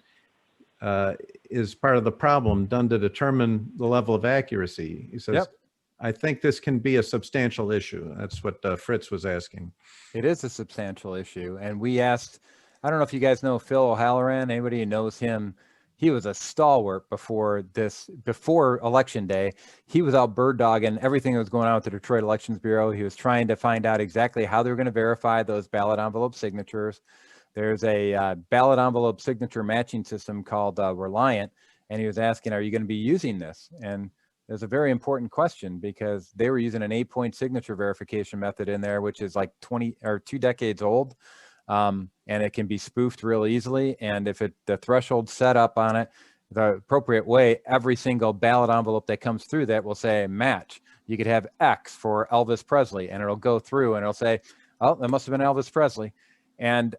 is part of the problem done to determine the level of accuracy. He says, Yep. I think this can be a substantial issue. That's what Fritz was asking. It is a substantial issue. And we asked, I don't know if you guys know Phil O'Halloran, anybody who knows him. He was a stalwart before election day. He was out bird dogging everything that was going on with the Detroit Elections Bureau. He was trying to find out exactly how they were going to verify those ballot envelope signatures. There's a ballot envelope signature matching system called Reliant. And he was asking, are you going to be using this? And there's a very important question, because they were using an 8-point signature verification method in there, which is like 2 decades old. And it can be spoofed real easily. And if the threshold's set up on it the appropriate way, every single ballot envelope that comes through that will say match. You could have X for Elvis Presley, and it'll go through and it'll say, oh, that must have been Elvis Presley. And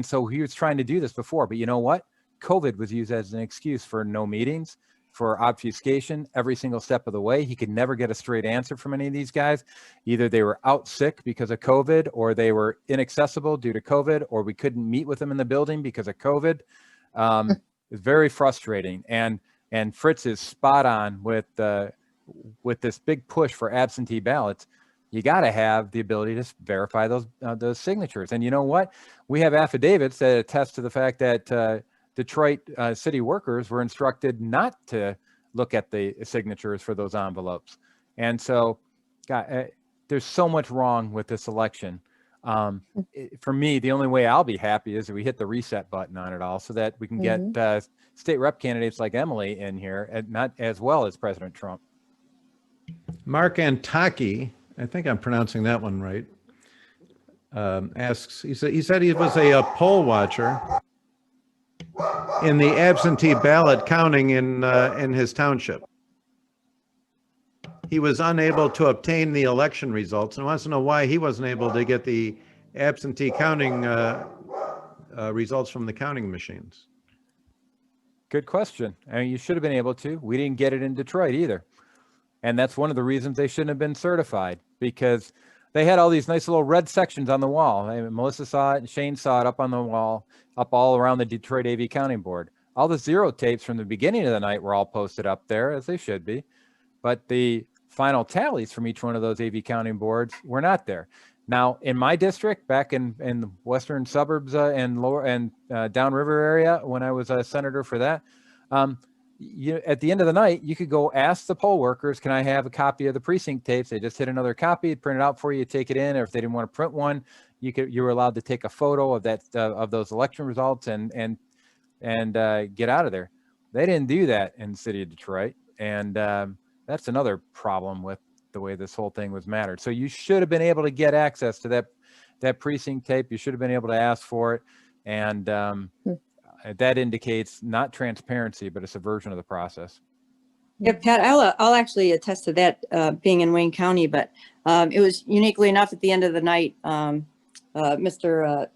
so he was trying to do this before, but you know what? COVID was used as an excuse for no meetings, for obfuscation every single step of the way. He could never get a straight answer from any of these guys. Either they were out sick because of COVID, or they were inaccessible due to COVID, or we couldn't meet with them in the building because of COVID. It's very frustrating. And Fritz is spot on with this big push for absentee ballots. You got to have the ability to verify those signatures. And you know what? We have affidavits that attest to the fact that Detroit city workers were instructed not to look at the signatures for those envelopes. And so, God, there's so much wrong with this election. For me, the only way I'll be happy is if we hit the reset button on it all, so that we can get state rep candidates like Emily in here, and not as well as President Trump. Mark Antaki, I think I'm pronouncing that one right, asks, he said he was a poll watcher in the absentee ballot counting in his township. He was unable to obtain the election results and wants to know why he wasn't able to get the absentee counting results from the counting machines. Good question. I mean, you should have been able to. We didn't get it in Detroit either. And that's one of the reasons they shouldn't have been certified, because they had all these nice little red sections on the wall. I mean, Melissa saw it and Shane saw it up on the wall, up all around the Detroit AV Counting Board. All the zero tapes from the beginning of the night were all posted up there, as they should be. But the final tallies from each one of those AV Counting Boards were not there. Now, in my district, back in the western suburbs and lower and downriver area, when I was a senator for that, at the end of the night, you could go ask the poll workers, can I have a copy of the precinct tapes? They just hit another copy, print it out for you, take it in. Or if they didn't want to print one, you were allowed to take a photo of that of those election results and get out of there. They didn't do that in the city of Detroit. And that's another problem with the way this whole thing was mattered. So you should have been able to get access to that precinct tape. You should have been able to ask for it. And that indicates not transparency, but a subversion of the process. Yeah, Pat, I'll actually attest to that, being in Wayne County, but it was uniquely enough at the end of the night, Mr.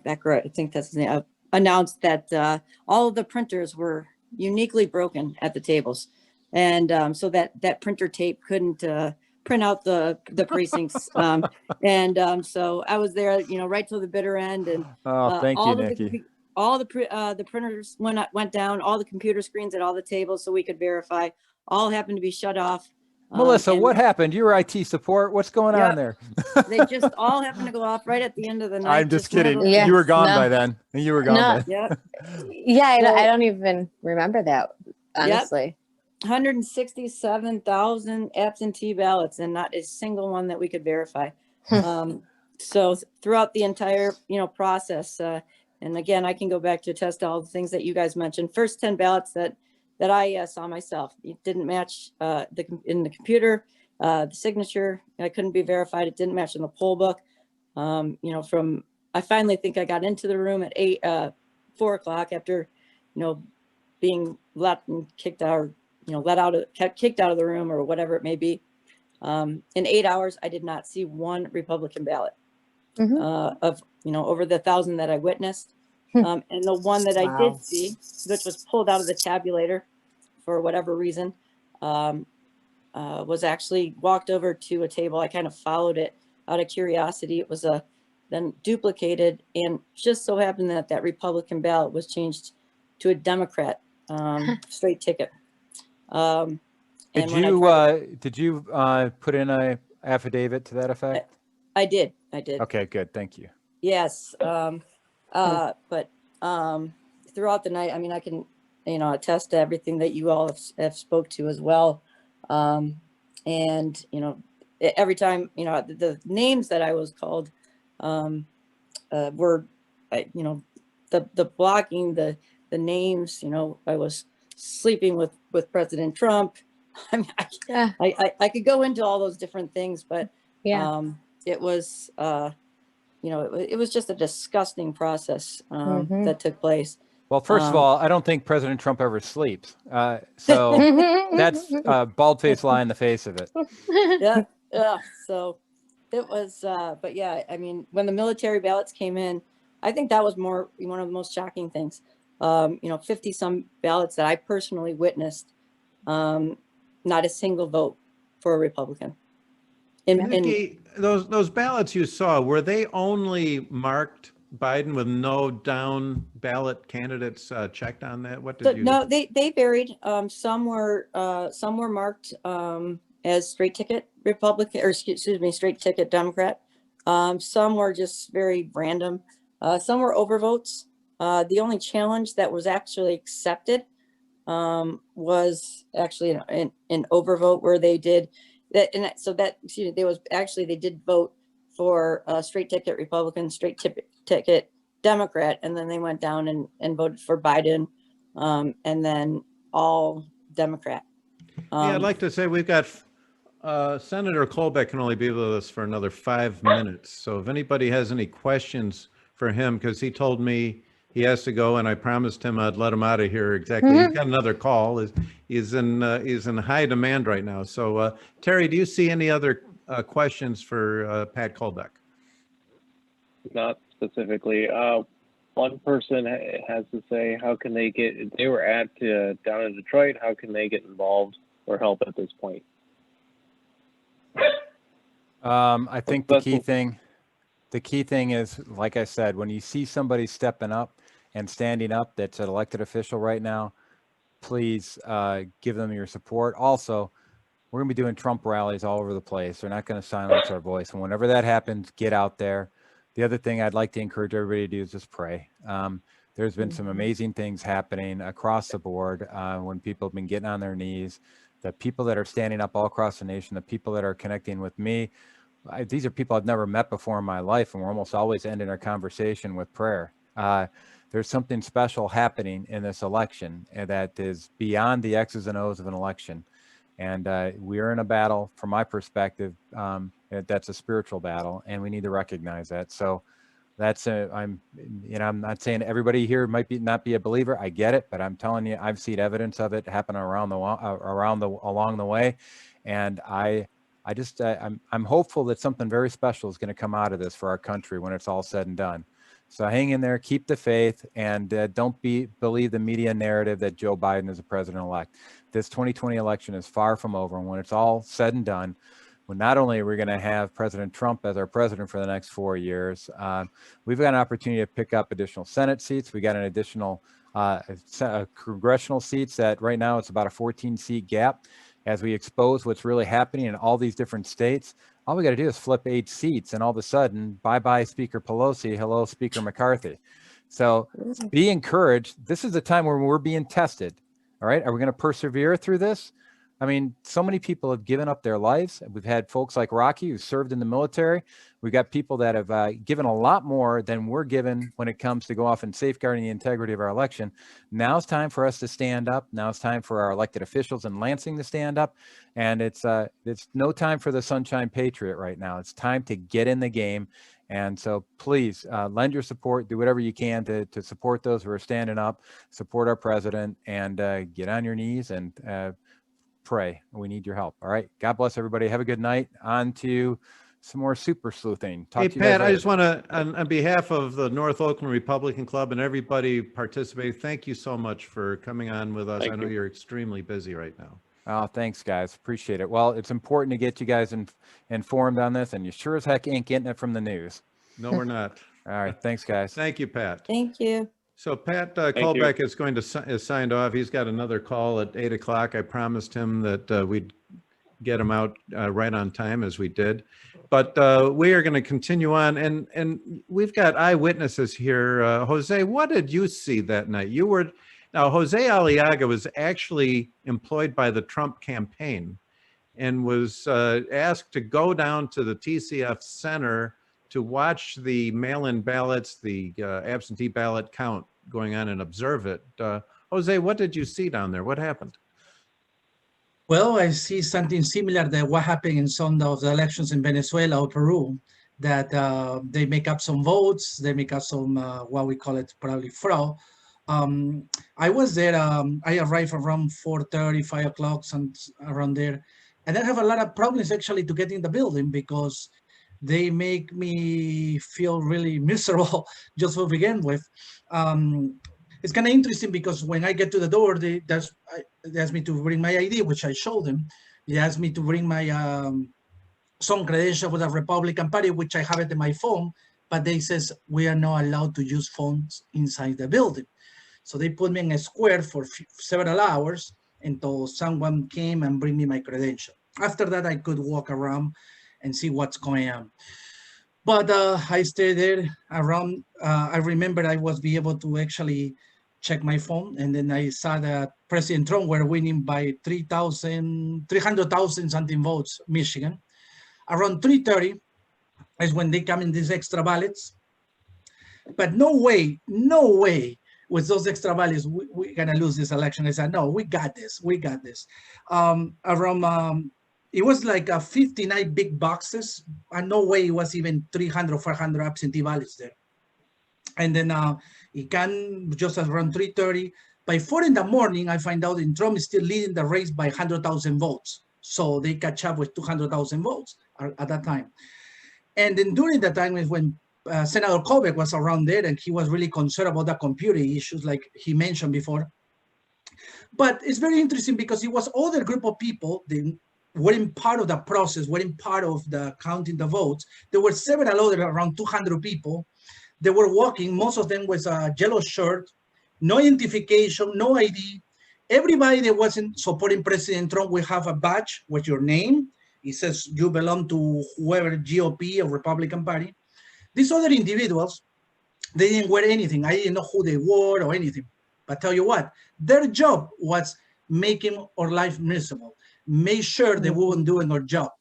Becker, I think that's his name, announced that all of the printers were uniquely broken at the tables. And so that printer tape couldn't print out the precincts. So I was there, right till the bitter end. And Oh, thank you, Nikki. all the printers went down, all the computer screens at all the tables so we could verify, all happened to be shut off. Melissa, what happened? You were IT support. What's going on there? They just all happened to go off right at the end of the night. I'm just kidding. Yeah, You were gone no. by then. You were gone No. by. Yeah, Yeah, I So- don't even remember that, honestly. 167,000 absentee ballots and not a single one that we could verify. So throughout the entire, process, and again, I can go back to attest to all the things that you guys mentioned. First 10 ballots that I saw myself, it didn't match in the computer, the signature, I couldn't be verified. It didn't match in the poll book. I finally think I got into the room at 4 o'clock after, being let and kicked out, kicked out of the room or whatever it may be. In 8 hours, I did not see one Republican ballot of, over the 1,000 that I witnessed. And the one that I Wow. did see, which was pulled out of the tabulator for whatever reason, was actually walked over to a table. I kind of followed it out of curiosity. It was then duplicated, and just so happened that Republican ballot was changed to a Democrat straight ticket. And Did when you put in a affidavit to that effect? I did. Okay, good. Thank you. Yes. But throughout the night, I mean, I can, attest to everything that you all have spoke to as well. And, every time, the names that I was called were, the blocking, the names, I was sleeping with President Trump. I mean, I could go into all those different things, but it was, it was just a disgusting process that took place. Well, first of all, I don't think President Trump ever sleeps. So that's a bald-faced lie in the face of it. Yeah. So it was, but yeah, I mean, when the military ballots came in, I think that was one of the most shocking things. 50 some ballots that I personally witnessed, not a single vote for a Republican. Nikki, those ballots you saw, were they only marked Biden with no down ballot candidates checked on that? What did you? No, they varied. Some were marked as straight ticket Republican, or excuse me, straight ticket Democrat. Some were just very random. Some were overvotes. The only challenge that was actually accepted was actually an overvote where they did that, and so that, excuse me, they did vote for straight ticket Republican, straight ticket Democrat, and then they went down and voted for Biden, and then all Democrat. Yeah, I'd like to say we've got Senator Colbeck can only be with us for another 5 minutes. So if anybody has any questions for him, because he told me he has to go, and I promised him I'd let him out of here exactly. He's got another call. He's in high demand right now. So Terry, do you see any other questions for Pat Colbeck? Not specifically. One person has to say, how can they get, they were at down in Detroit, how can they get involved or help at this point? I think the key thing is, like I said, when you see somebody stepping up and standing up that's an elected official right now, please give them your support. Also, we're going to be doing Trump rallies all over the place. They're not going to silence our voice. And whenever that happens, get out there. The other thing I'd like to encourage everybody to do is just pray. There's been some amazing things happening across the board when people have been getting on their knees. The people that are standing up all across the nation, the people that are connecting with me, these are people I've never met before in my life, and we're almost always ending our conversation with prayer. there's something special happening in this election that is beyond the X's and O's of an election. And we're in a battle, from my perspective, that's a spiritual battle, and we need to recognize that. So that's I'm not saying everybody here might not be a believer. I get it, but I'm telling you, I've seen evidence of it happen along the way, and I'm hopeful that something very special is going to come out of this for our country when it's all said and done. So hang in there, keep the faith, and don't believe the media narrative that Joe Biden is a president-elect. This 2020 election is far from over, and when it's all said and done, when not only are we going to have President Trump as our president for the next 4 years, we've got an opportunity to pick up additional Senate seats. We got an additional congressional seats that right now it's about a 14-seat gap. As we expose what's really happening in all these different states, all we got to do is flip 8 seats, and all of a sudden, bye-bye Speaker Pelosi, hello Speaker McCarthy. So be encouraged. This is the time where we're being tested. All right, are we going to persevere through this? I mean, so many people have given up their lives. We've had folks like Rocky who served in the military. We've got people that have given a lot more than we're given when it comes to go off and safeguarding the integrity of our election. Now it's time for us to stand up. Now it's time for our elected officials in Lansing to stand up. And it's no time for the Sunshine Patriot right now. It's time to get in the game. And so please lend your support, do whatever you can to support those who are standing up, support our president, and get on your knees and pray. We need your help. All right. God bless everybody. Have a good night. On to some more super sleuthing. Hey, Pat, I just want to, on behalf of the North Oakland Republican Club and everybody participating, thank you so much for coming on with us. I know you're extremely busy right now. Oh, thanks, guys. Appreciate it. Well, it's important to get you guys informed on this, and you sure as heck ain't getting it from the news. No, we're not. All right. Thanks, guys. Thank you, Pat. Thank you. So Pat Callback is signed off. He's got another call at 8 o'clock. I promised him that we'd get him out right on time, as we did. But we are going to continue on, and we've got eyewitnesses here. Jose, what did you see that night? Now, Jose Aliaga was actually employed by the Trump campaign and was asked to go down to the TCF Center to watch the mail-in ballots, the absentee ballot count going on and observe it. Jose, what did you see down there? What happened? Well, I see something similar to what happened in some of the elections in Venezuela or Peru, that they make up some votes, they make up some, what we call it, probably fraud. I was there, I arrived around 4:30, 5 o'clock, around there. And I have a lot of problems actually to get in the building because they make me feel really miserable just to begin with. It's kind of interesting because when I get to the door, they ask me to bring my ID, which I showed them. They asked me to bring my some credential with the Republican Party, which I have it in my phone, but they says we are not allowed to use phones inside the building. So they put me in a square for several hours until someone came and bring me my credential. After that, I could walk around and see what's going on. But I stayed there around, I remember I was be able to actually check my phone, and then I saw that President Trump were winning by 300,000 something votes, Michigan. Around 3:30 is when they come in these extra ballots. But no way with those extra ballots, we're gonna lose this election. I said, no, we got this. It was like 59 big boxes, and no way it was even 300 or 400 absentee ballots there. And then it can just around 3:30. By 4 in the morning, I find out that Trump is still leading the race by 100,000 votes. So they catch up with 200,000 votes at that time. And then during that time is when Senator Callback was around there, and he was really concerned about the computer issues like he mentioned before. But it's very interesting because it was other group of people that weren't part of the process, weren't part of the counting the votes. There were several other, around 200 people. They were walking, most of them with a yellow shirt, no identification, no ID. Everybody that wasn't supporting President Trump will have a badge with your name. It says you belong to whoever, GOP or Republican Party. These other individuals, they didn't wear anything. I didn't know who they were or anything. But tell you what, their job was making our life miserable. Make sure they weren't doing our job.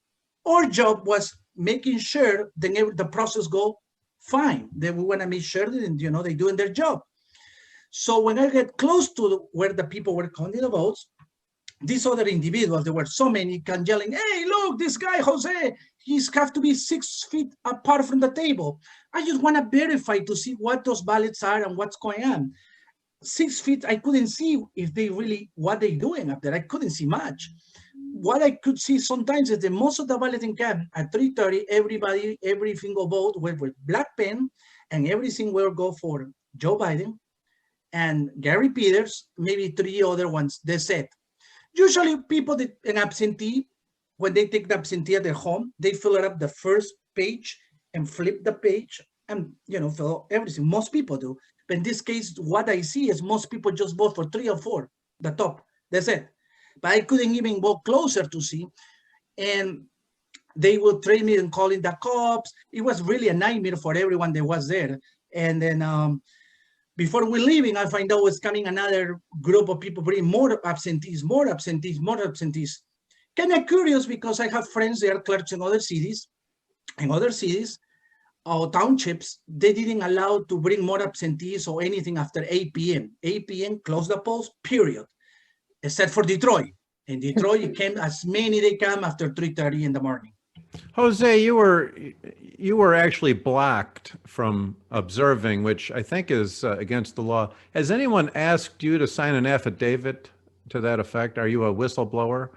Our job was making sure the process go fine. They want to make sure that they're doing their job. So when I get close to where the people were counting the votes, these other individuals, there were so many, can yelling, hey, look, this guy, Jose, he's have to be 6 feet apart from the table. I just want to verify to see what those ballots are and what's going on. 6 feet, I couldn't see if they really, what they doing up there. I couldn't see much. What I could see sometimes is that most of the balloting came at 3:30, everybody, every single vote went with black pen, and everything will go for Joe Biden and Gary Peters, maybe 3 other ones, they said. Usually people that an absentee, when they take the absentee at their home, they fill it up the first page and flip the page and, fill everything. Most people do. But in this case, what I see is most people just vote for 3 or 4, the top. That's it. But I couldn't even go closer to see. And they would train me and calling the cops. It was really a nightmare for everyone that was there. And then before we're leaving, I find out was coming another group of people bringing more absentees. Kind of curious because I have friends that are clerks in other cities, or townships, they didn't allow to bring more absentees or anything after 8 p.m. 8 p.m. close the polls, period. Except for Detroit. In Detroit, it came as many they come after 3:30 in the morning. Jose, you were actually blocked from observing, which I think is against the law. Has anyone asked you to sign an affidavit to that effect? Are you a whistleblower?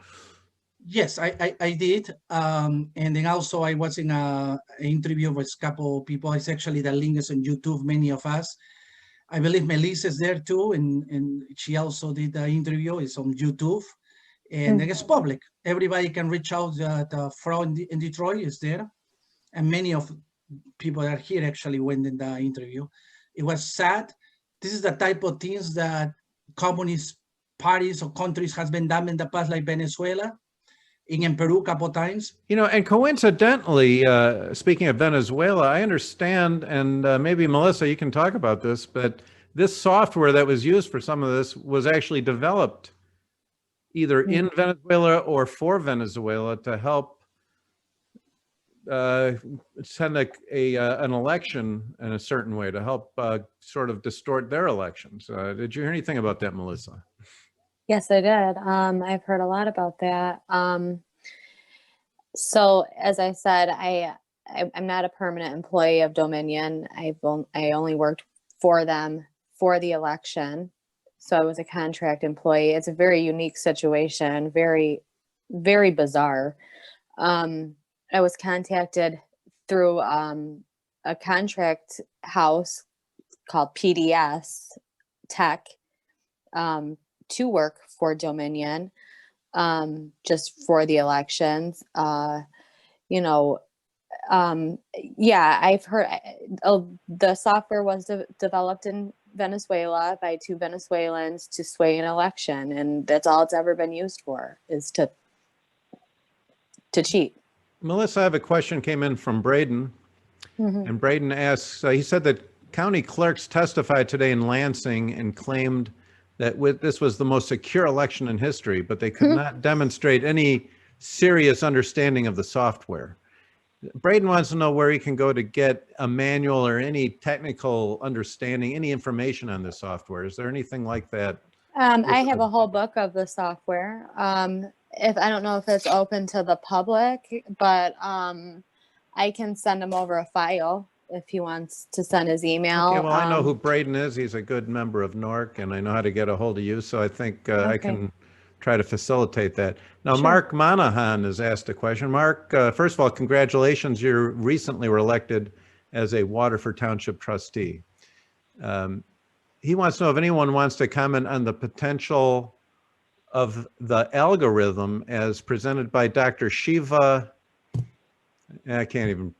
Yes, I did. And then also I was in an interview with a couple of people. It's actually the link is on YouTube, many of us. I believe Melissa is there too, and she also did the interview. It's on YouTube, and it's public. Everybody can reach out. The fraud in Detroit is there, and many of people that are here actually went in the interview. It was sad. This is the type of things that communist parties or countries has been done in the past, like Venezuela, in Peru a couple times. And coincidentally, speaking of Venezuela, I understand, and maybe Melissa, you can talk about this, but this software that was used for some of this was actually developed either in Venezuela or for Venezuela to help send an election in a certain way, to help sort of distort their elections. Did you hear anything about that, Melissa? Yes, I did. I've heard a lot about that. So as I said, I'm not a permanent employee of Dominion. I only worked for them for the election. So I was a contract employee. It's a very unique situation, very, very bizarre. I was contacted through a contract house called PDS Tech to work for Dominion, just for the elections. Yeah, I've heard the software was developed in Venezuela by 2 Venezuelans to sway an election, and that's all it's ever been used for, is to cheat. Melissa, I have a question came in from Braden, and Braden asks, he said that county clerks testified today in Lansing and claimed that this was the most secure election in history, but they could not demonstrate any serious understanding of the software. Braden wants to know where he can go to get a manual or any technical understanding, any information on this software. Is there anything like that? I have a whole book of the software. If I don't know if it's open to the public, but I can send him over a file if he wants to send his email. Okay, well, I know who Braden is. He's a good member of NORC, and I know how to get a hold of you, so I think I can try to facilitate that. Now, sure. Mark Monahan has asked a question. Mark, first of all, congratulations. You recently were elected as a Waterford Township trustee. He wants to know if anyone wants to comment on the potential of the algorithm as presented by Dr. Shiva. I can't even,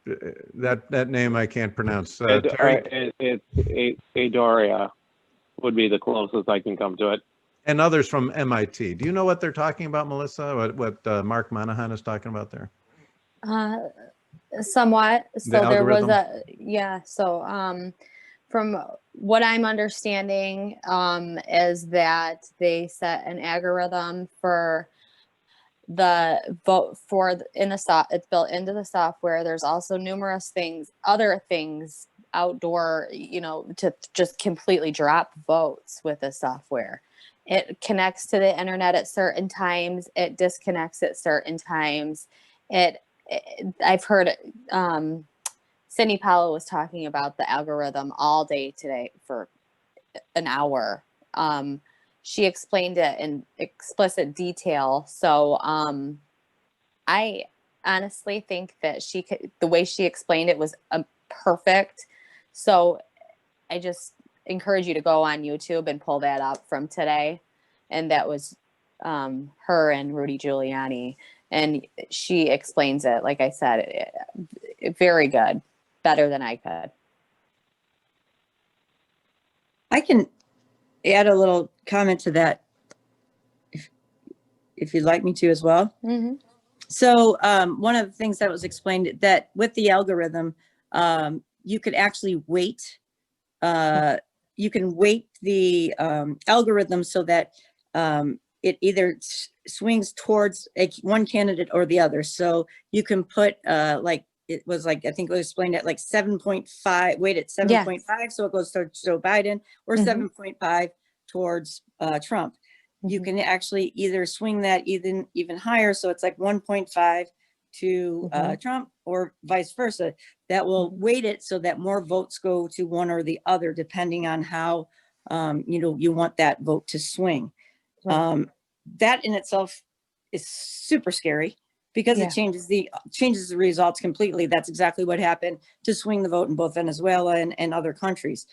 that name I can't pronounce. It's Adoria would be the closest I can come to it. And others from MIT. Do you know what they're talking about, Melissa? What Mark Monahan is talking about there? Somewhat. So there was algorithm? So from what I'm understanding is that they set an algorithm for the vote for it's built into the software. There's also numerous other things outdoor, to just completely drop votes with the software. It connects to the internet at certain times. It disconnects at certain times. I've heard Cindy Powell was talking about the algorithm all day today for an hour. She explained it in explicit detail. So I honestly think that the way she explained it was perfect. So I just encourage you to go on YouTube and pull that up from today. And that was her and Rudy Giuliani. And she explains it, like I said, very good, better than I could. I can add a little comment to that if you'd like me to as well. Mm-hmm. So one of the things that was explained that with the algorithm, you could actually weight. You can weight the algorithm so that it either swings towards one candidate or the other. So you can put like it was like I think it was explained at like 7.5, weight at 7.5, so it goes towards Joe Biden, or 7.5 towards Trump. You can actually either swing that even higher, so it's like 1.5 to Trump, or vice versa. That will weight it so that more votes go to one or the other, depending on how you want that vote to swing. Right. That in itself is super scary because it changes the results completely. That's exactly what happened to swing the vote in both Venezuela and other countries.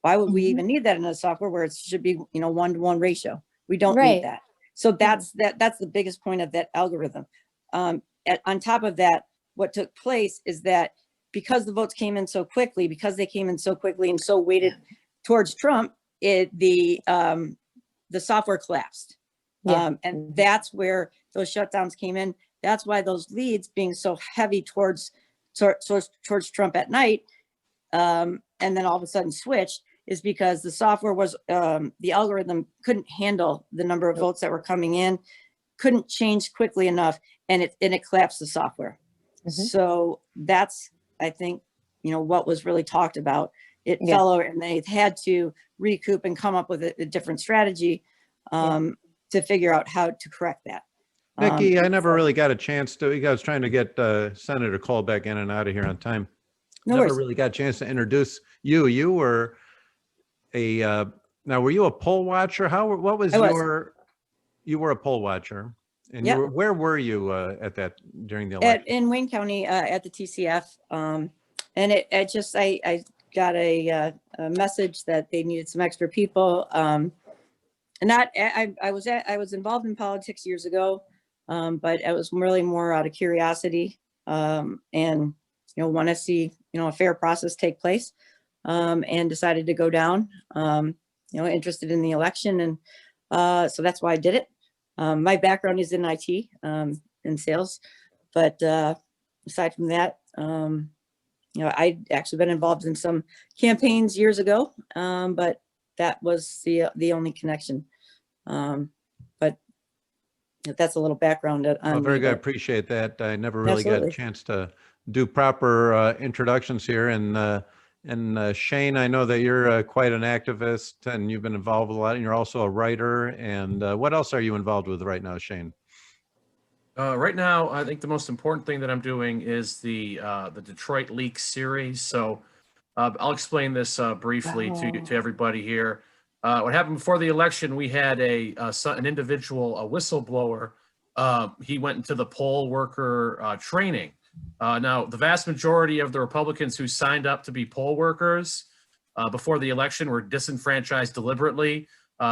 Why would we even need that in a software where it should be 1-to-1 ratio? We don't need that. So that's the biggest point of that algorithm. On top of that, what took place is that because the votes came in so quickly, and so weighted towards Trump, the software collapsed. And that's where those shutdowns came in. That's why those leads being so heavy towards Trump at night, and then all of a sudden switched, is because the software was, the algorithm couldn't handle the number of votes that were coming in, couldn't change quickly enough, and it collapsed the software. So that's, I think, what was really talked about. It fell over, and they had to recoup and come up with a different strategy to figure out how to correct that. Nikki, I never really got a chance to, I was trying to get Senator Cole back in and out of here on time. Never really got a chance to introduce you. You were now were you a poll watcher? What was you were a poll watcher, and where were you during the election? In Wayne County at the TCF, and I got a message that they needed some extra people. And I was involved in politics years ago, but it was really more out of curiosity, and want to see a fair process take place, and decided to go down. Interested in the election, and so that's why I did it. My background is in IT, in sales, but aside from that, I'd actually been involved in some campaigns years ago, but that was the only connection. But that's a little background on very good. I appreciate that. I never really got a chance to do proper introductions here. And Shane, I know that you're quite an activist, and you've been involved with a lot, and you're also a writer. And what else are you involved with right now, Shane? Right now, I think the most important thing that I'm doing is the Detroit Leaks series. So I'll explain this briefly to everybody here. What happened before the election, we had an individual, a whistleblower. He went into the poll worker training. Now, the vast majority of the Republicans who signed up to be poll workers before the election were disenfranchised deliberately.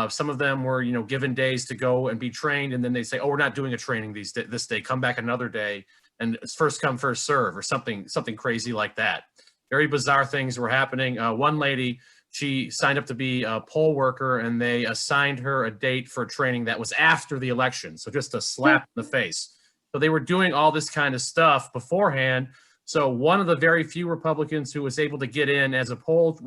Some of them were, given days to go and be trained, and then they say, "Oh, we're not doing a training this day. Come back another day, and it's first come, first serve," or something crazy like that. Very bizarre things were happening. One lady, she signed up to be a poll worker, and they assigned her a date for training that was after the election. So just a slap in the face. So they were doing all this kind of stuff beforehand. So one of the very few Republicans who was able to get in as a poll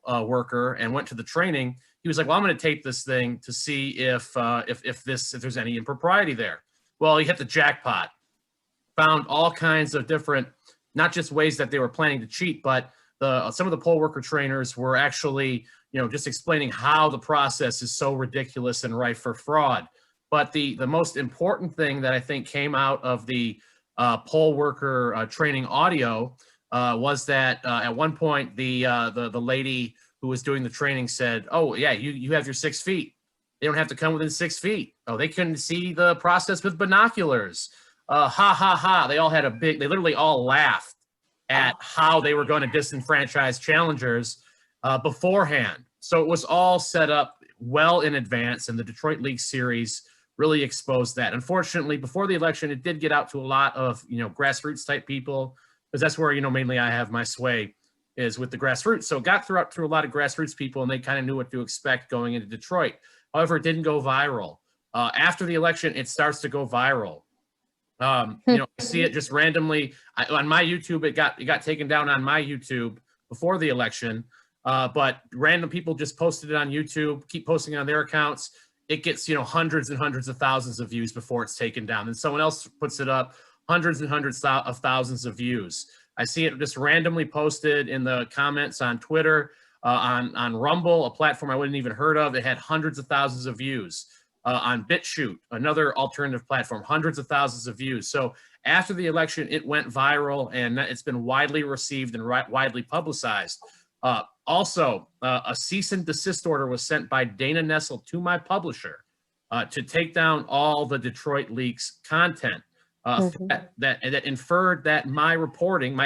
worker and went to the training, he was like, "Well, I'm going to tape this thing to see if there's any impropriety there." Well, he hit the jackpot, found all kinds of different not just ways that they were planning to cheat, but some of the poll worker trainers were actually, just explaining how the process is so ridiculous and rife for fraud. But the most important thing that I think came out of the poll worker training audio was that at one point the lady who was doing the training said, "Oh yeah, you have your 6 feet. They don't have to come within 6 feet. Oh, they couldn't see the process with binoculars. Ha ha ha!" They all had they literally all laughed at how they were going to disenfranchise challengers beforehand. So it was all set up well in advance, and the Detroit League series really exposed that. Unfortunately, before the election, it did get out to a lot of grassroots type people, because that's where mainly I have my sway is with the grassroots. So it got through a lot of grassroots people, and they kind of knew what to expect going into Detroit. However, it didn't go viral. After the election, it starts to go viral. I see it just randomly on my YouTube. It got taken down on my YouTube before the election, but random people just posted it on YouTube, keep posting it on their accounts. It gets hundreds and hundreds of thousands of views before it's taken down. And someone else puts it up, hundreds and hundreds of thousands of views. I see it just randomly posted in the comments on Twitter, on Rumble, a platform I wouldn't even heard of. It had hundreds of thousands of views. On BitChute, another alternative platform, hundreds of thousands of views. So after the election, it went viral, and it's been widely received and widely publicized. Also, a cease and desist order was sent by Dana Nessel to my publisher to take down all the Detroit Leaks content that inferred that my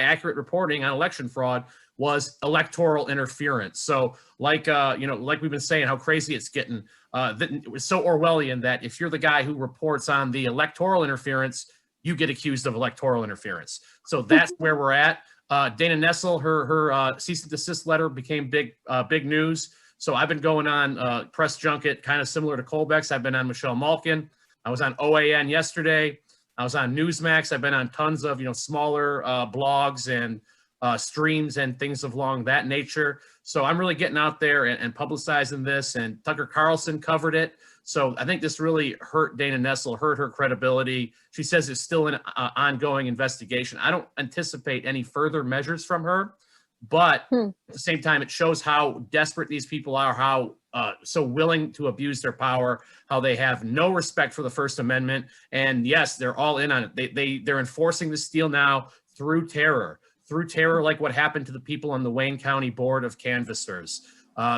accurate reporting on election fraud was electoral interference. So like we've been saying, how crazy it's getting, it was so Orwellian that if you're the guy who reports on the electoral interference, you get accused of electoral interference. So that's where we're at. Dana Nessel, her cease and desist letter became big news. So I've been going on press junket, kind of similar to Colbeck's. I've been on Michelle Malkin. I was on OAN yesterday. I was on Newsmax. I've been on tons of smaller blogs and streams and things along that nature. So I'm really getting out there and publicizing this, and Tucker Carlson covered it. So I think this really hurt Dana Nessel, hurt her credibility. She says it's still an ongoing investigation. I don't anticipate any further measures from her, but at the same time, it shows how desperate these people are, how so willing to abuse their power, how they have no respect for the First Amendment. And yes, they're all in on it. They're enforcing this deal now through terror, like what happened to the people on the Wayne County Board of Canvassers.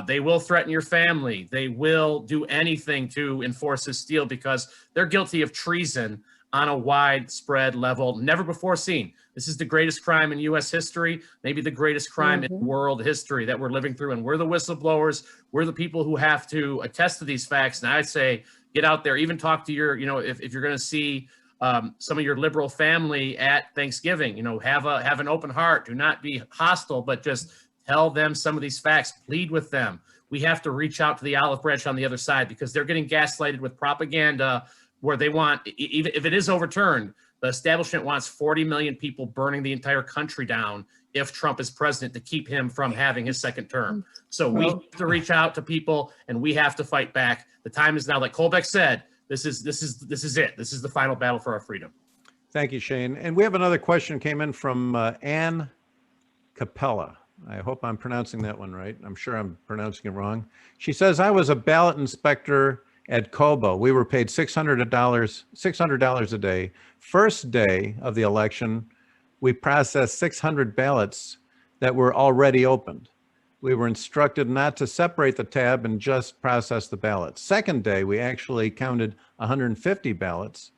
They will threaten your family. They will do anything to enforce this deal because they're guilty of treason on a widespread level, never before seen. This is the greatest crime in U.S. history, maybe the greatest crime in world history that we're living through. And we're the whistleblowers. We're the people who have to attest to these facts. And I say, get out there, even talk to your, if you're going to see some of your liberal family at Thanksgiving, have an open heart. Do not be hostile, but just tell them some of these facts, plead with them. We have to reach out to the olive branch on the other side because they're getting gaslighted with propaganda where they want, even if it is overturned, the establishment wants 40 million people burning the entire country down if Trump is president to keep him from having his second term. So we have to reach out to people and we have to fight back. The time is now, like Colbeck said, this is it. This is the final battle for our freedom. Thank you, Shane. And we have another question came in from Ann Capella. I hope I'm pronouncing that one right. I'm sure I'm pronouncing it wrong. She says, I was a ballot inspector at Cobo. We were paid $600 a day. First day of the election, we processed 600 ballots that were already opened. We were instructed not to separate the tab and just process the ballots. Second day, we actually counted 150 ballots.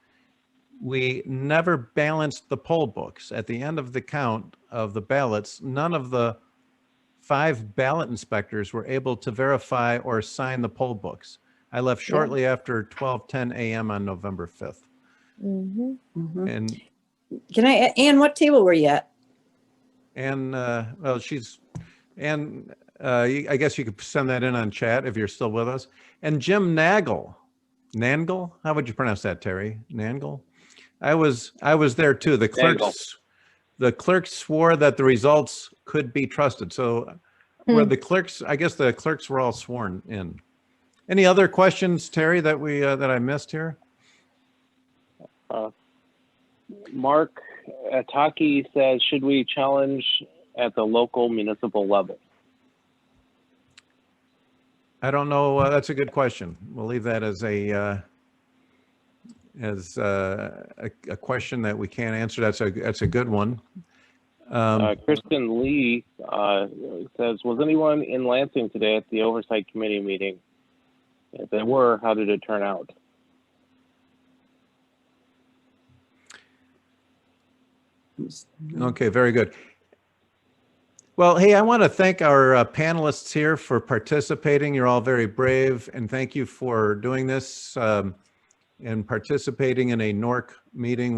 We never balanced the poll books. At the end of the count of the ballots, none of the 5 ballot inspectors were able to verify or sign the poll books. I left shortly after 12:10 a.m. on November 5th. And Can I, Ann, what table were you at? And well, I guess you could send that in on chat if you're still with us. And Jim Nangle, how would you pronounce that, Terry? Nangle? I was there too. The clerks swore that the results could be trusted. So were the clerks, I guess the clerks were all sworn in. Any other questions, Terry, that I missed here? Mark Ataki says, should we challenge at the local municipal level? I don't know. That's a good question. We'll leave that as a question that we can't answer. That's a good one. Kristen Lee says, was anyone in Lansing today at the Oversight Committee meeting? If they were, how did it turn out? Okay, very good. Well, hey, I want to thank our panelists here for participating. You're all very brave, and thank you for doing this and participating in a NORC meeting.